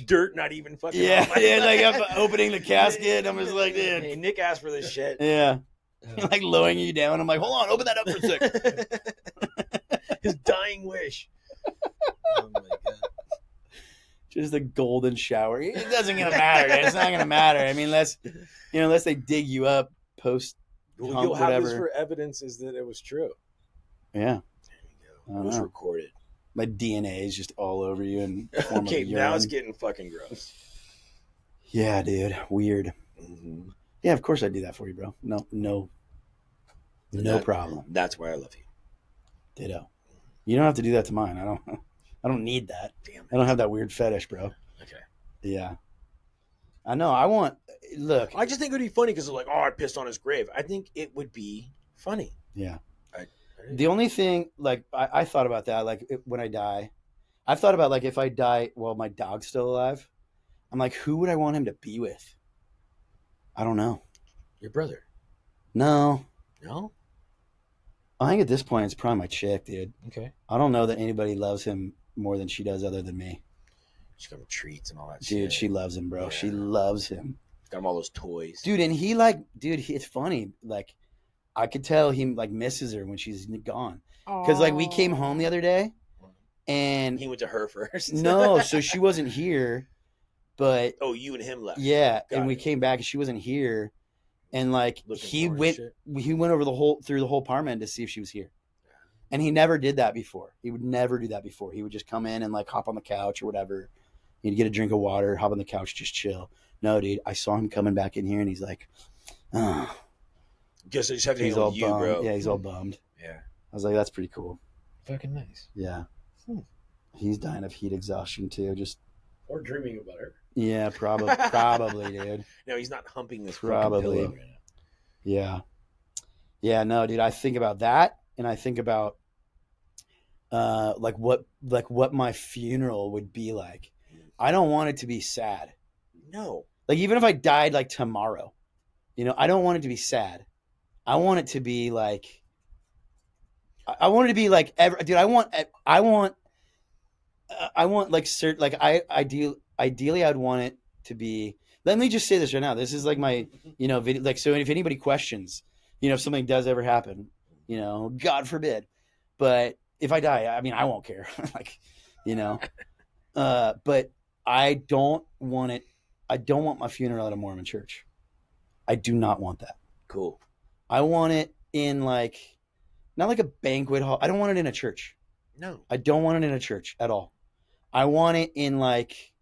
Dirt, not even fucking. Yeah, on my- yeah, like I'm opening the casket. I'm just like, Hey, dude. Nick asked for this shit. Yeah. Like lowering you down. I'm like, hold on, open that up for a second. His dying wish. Oh my god. Just a golden shower. It doesn't gonna matter. Dude. It's not gonna matter. I mean, unless they dig you up post. Well, Hump, you'll have this whatever. for evidence is that it was true. Yeah. There you I go. don't It was know. recorded. My DNA is just all over you in the form Okay, of now urine. it's getting fucking gross. Yeah, dude. Weird. Mm-hmm. Yeah, of course I do that for you, bro. No problem. That's why I love you. Ditto. You don't have to do that to mine. I don't need that. Damn. I don't have that weird fetish, bro. Okay. Yeah. I know. Look. I just think it would be funny because it's like, oh, I pissed on his grave. I think it would be funny. Yeah. I The only thing, like, I thought about that, like, when I die. I've thought about, like, if I die while my dog's still alive, I'm like, who would I want him to be with? I don't know. Your brother. No. No? I think at this point, it's probably my chick, dude. Okay. I don't know that anybody loves him more than she does other than me. She's got him treats and all that shit. Dude, she loves him, bro. Yeah. She loves him. Got him all those toys. Dude, and it's funny. Like, I could tell he, like, misses her when she's gone. Because, like, we came home the other day, and He went to her first. no, so she wasn't here, but Oh, you and him left. yeah, Got and we it. came back and she wasn't here, and like Looking he for her went, shit. he went over through the whole apartment to see if she was here, and he never did that before. He would never do that before. He would just come in and like hop on the couch or whatever. He'd get a drink of water, hop on the couch, just chill. No, dude, I saw him coming back in here, and he's like, oh, Guess I just have to he's hang all with you, bummed. bro. Yeah, he's all bummed. Yeah. I was like, that's pretty cool. Fucking nice. Yeah. Hmm. He's dying of heat exhaustion too. Just Or dreaming about her. yeah, probably, dude. No, he's not humping this Probably. fucking pillow right now. Yeah. Yeah, no, dude, I think about that, and I think about like what my funeral would be like. I don't want it to be sad. No. Like, even if I died like tomorrow, you know, I don't want it to be sad. I want it to be like I want it to be like dude. I want like certain like ideally I'd want it to be. Let me just say this right now. This is like my video. Like, so if anybody questions, if something does ever happen, God forbid, but if I die, I mean, I won't care. Like, but I don't want it. I don't want my funeral at a Mormon church. I do not want that. Cool. I want it in like, not like a banquet hall. I don't want it in a church. No. I don't want it in a church at all. I want it in like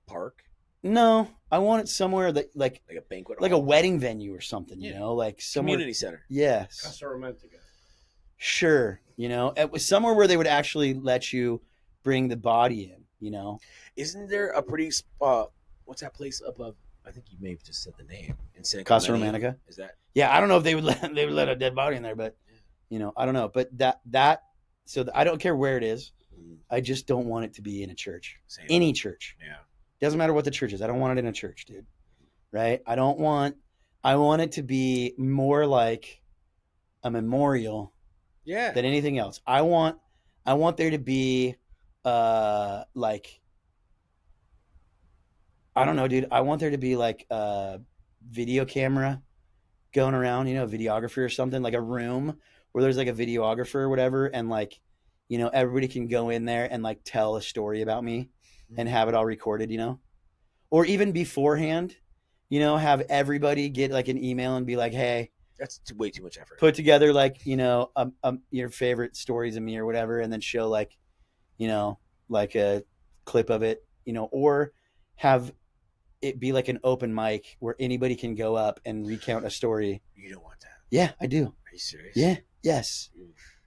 Park. No, I want it somewhere that like a banquet like hall. a wedding venue or something, like somewhere. Community center. Yes. Casa Romantica. Sure, it was somewhere where they would actually let you bring the body in, Isn't there a pretty what's that place above? I think you may have just said the name in San Casa Clemente. Romantica. Is that? Yeah, I don't know if they would let a dead body in there, but I don't know. But I don't care where it is. I just don't want it to be in a church. Same. Any church. Yeah. Doesn't matter what the church is. I don't want it in a church, dude. Right? I want it to be more like a memorial than anything else. I want there to be like, I don't know, dude. I want there to be like a video camera going around, a videographer or something, like a room where there's like a videographer or whatever, and like, everybody can go in there and like tell a story about me and have it all recorded, or even beforehand, have everybody get like an email and be like, hey, that's way too much effort. Put together like, your favorite stories of me or whatever, and then show like, like a clip of it, or have it be like an open mic where anybody can go up and recount a story. You don't want that. Yeah, I do. Are you serious? Yeah. Yes.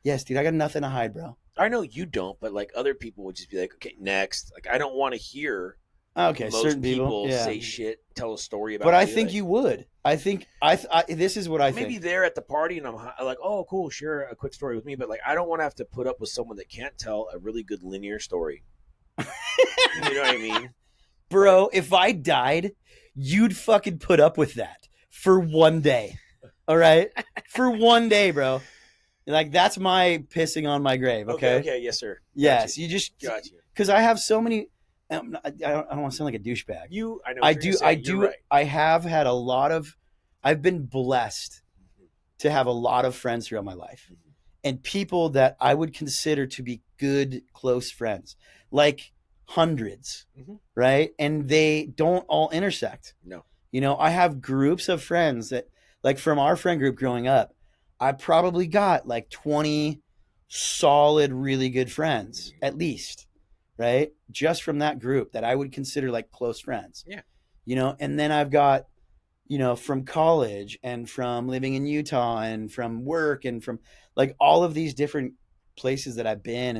Yes, dude. I got nothing to hide, bro. I know you don't, but like other people would just be like, okay, next. Like I don't want to hear most certain people yeah. say shit, tell a story about. But I think you would. I think this is what I think. Maybe they're at the party and I'm like, oh, cool, share a quick story with me. But like, I don't want to have to put up with someone that can't tell a really good linear story. You know what I mean? Bro, if I died, you'd fucking put up with that for one day. All right? For one day, bro. Like, that's my pissing on my grave, okay? Okay, yes, sir. Yes, you just... Got you. Because I have so many... I don't want to sound like a douchebag. I know. I do. Right. I have had a lot of... I've been blessed to have a lot of friends throughout my life. And people that I would consider to be good, close friends. Like... hundreds, right? And they don't all intersect. No. I have groups of friends that, like from our friend group growing up, I probably got like 20 solid, really good friends, at least, right? Just from that group that I would consider like close friends. Yeah. And then I've got, from college and from living in Utah and from work and from like all of these different places that I've been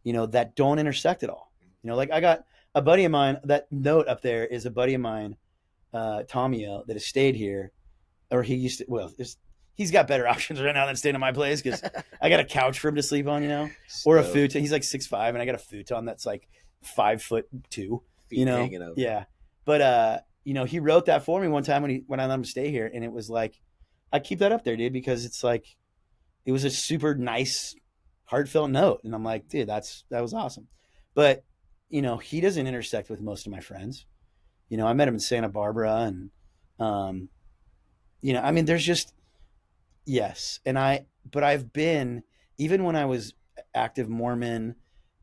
and, that don't intersect at all. Like I got a buddy of mine, that note up there is a buddy of mine, Tomio, that has stayed here, or he used to, he's got better options right now than staying at my place because I got a couch for him to sleep on, or a futon. He's like 6'5", and I got a futon that's like 5'2", Yeah. But, he wrote that for me one time when I let him stay here, and it was like, I keep that up there, dude, because it's like, it was a super nice, heartfelt note. And I'm like, dude, that was awesome. But, he doesn't intersect with most of my friends. I met him in Santa Barbara and, I mean, there's just, yes. But I've been, even when I was active Mormon,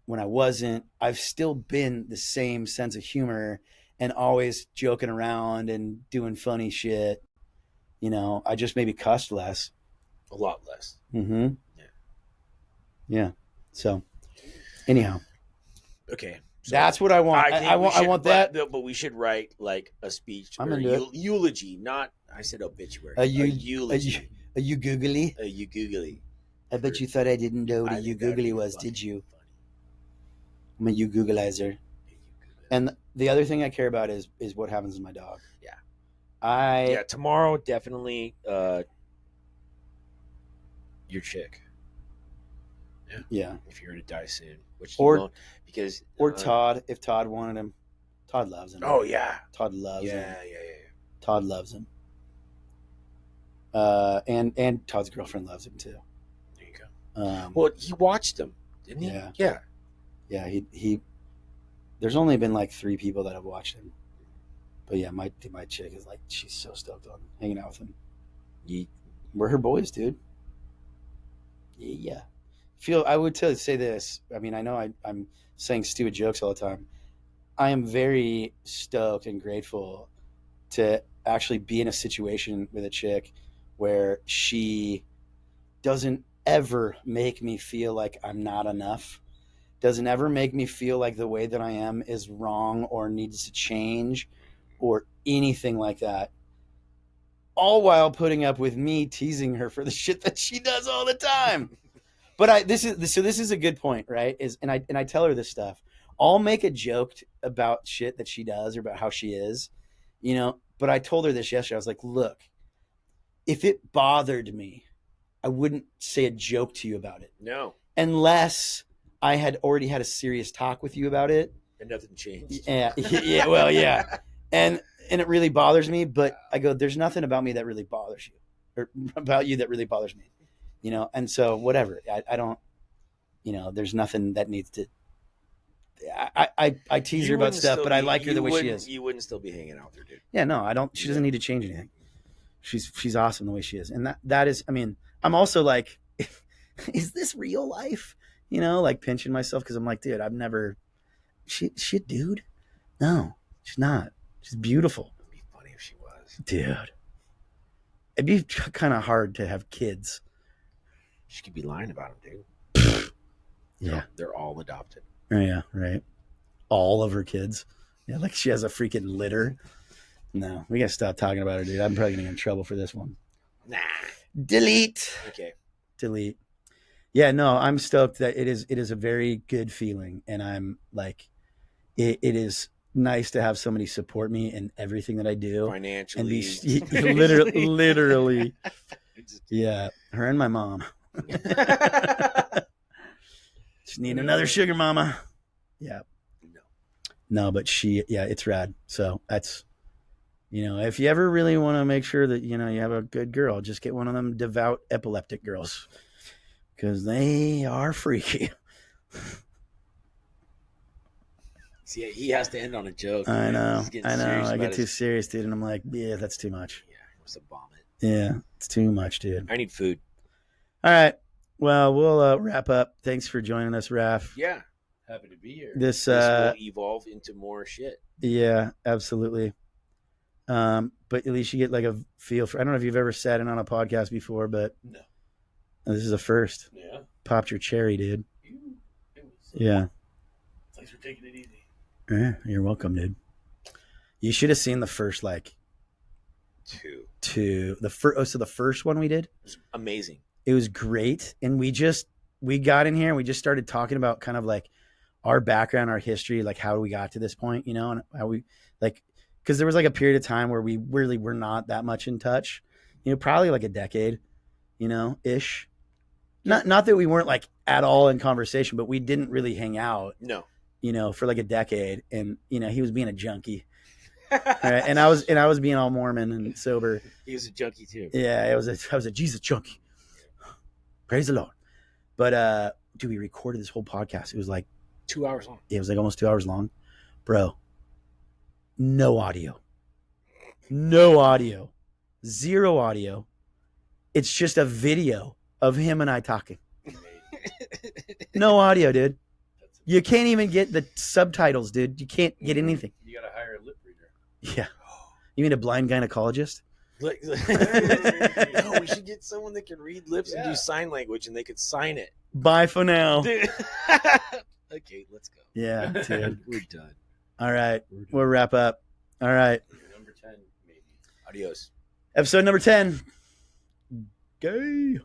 when I wasn't, I've still been the same sense of humor and always joking around and doing funny shit. I just maybe cussed less. A lot less. Mm-hmm. Yeah. So anyhow. Okay. So that's what I want. I want that. But we should write like a speech or eulogy, not, I said obituary. A eulogy. A you googly? A you googly. I bet you thought I didn't know what a you googly was, did you? I'm a you googleizer. And the other thing I care about is what happens to my dog. Yeah. Tomorrow, definitely your chick. Yeah. If you're to die soon, which or you won't, because Todd, if Todd wanted him. Todd loves him. Oh yeah. Todd loves him. Yeah. Todd loves him. And Todd's girlfriend loves him too. There you go. Well, he watched them, didn't he? Yeah. Yeah, he there's only been like 3 people that have watched him. But yeah, my chick is like, she's so stoked on hanging out with him. We're her boys, dude. Yeah. I would say this. I mean, I know I'm saying stupid jokes all the time. I am very stoked and grateful to actually be in a situation with a chick where she doesn't ever make me feel like I'm not enough. Doesn't ever make me feel like the way that I am is wrong or needs to change or anything like that. All while putting up with me teasing her for the shit that she does all the time. But this is a good point, right? And I tell her this stuff. I'll make a joke about shit that she does or about how she is, but I told her this yesterday. I was like, look, if it bothered me, I wouldn't say a joke to you about it. No. Unless I had already had a serious talk with you about it. And nothing changed. Yeah. Well, yeah. And it really bothers me, but I go, there's nothing about me that really bothers you or about you that really bothers me, And so whatever, I don't, there's nothing that needs to, I tease her about stuff, but I like her the way she is. You wouldn't still be hanging out with her, dude. Yeah, no, I don't. She doesn't need to change anything. She's awesome the way she is. And that is, I mean, I'm also like, is this real life? Like pinching myself. Cause I'm like, dude, I've never, she a dude. No, she's not. She's beautiful. It'd be funny if she was. Dude. It'd be kind of hard to have kids. She could be lying about them, dude. Yeah. They're all adopted. Oh, yeah, right. All of her kids. Yeah, like she has a freaking litter. No, we got to stop talking about her, dude. I'm probably going to get in trouble for this one. Nah. Delete. Okay. Delete. Yeah, no, I'm stoked that it is a very good feeling. And I'm like, it is nice to have somebody support me in everything that I do. Financially. And literally. Yeah, her and my mom. Just need another sugar mama. Yeah. No, but it's rad. So that's, if you ever really want to make sure that, you have a good girl, just get one of them devout epileptic girls because they are freaky. See, he has to end on a joke. I know. I get too serious, dude. And I'm like, yeah, that's too much. Yeah, it was a vomit. Yeah, it's too much, dude. I need food. All right. Well, we'll wrap up. Thanks for joining us, Raf. Yeah. Happy to be here. This will evolve into more shit. Yeah, absolutely. But at least you get like a feel for. I don't know if you've ever sat in on a podcast before, but no, this is a first. Yeah, popped your cherry, dude. Yeah. Thanks for taking it easy. Yeah, you're welcome, dude. You should have seen the first two. So the first one we did, it was amazing. It was great, and we got in here and we just started talking about kind of like our background, our history, like how we got to this point, and how we like, because there was like a period of time where we really were not that much in touch, probably like a decade, ish. Not that we weren't like at all in conversation, but we didn't really hang out. No. For like a decade, and he was being a junkie, right? and I was being all Mormon and sober. He was a junkie too. Yeah, I was a Jesus junkie. Praise the Lord. But dude, we recorded this whole podcast. It was like 2 hours long. It was like almost 2 hours long, bro. No audio, 0 audio. It's just a video of him and I talking. No audio, dude. You can't even get the subtitles, dude. You can't get anything. You gotta hire a lip reader. Yeah. You mean a blind gynecologist? No, we should get someone that can read lips and do sign language, and they could sign it. Bye for now. Okay, let's go. Yeah, dude. We're done. All right. We'll wrap up. All right. Number 10, maybe. Adios. Episode number 10. Gay.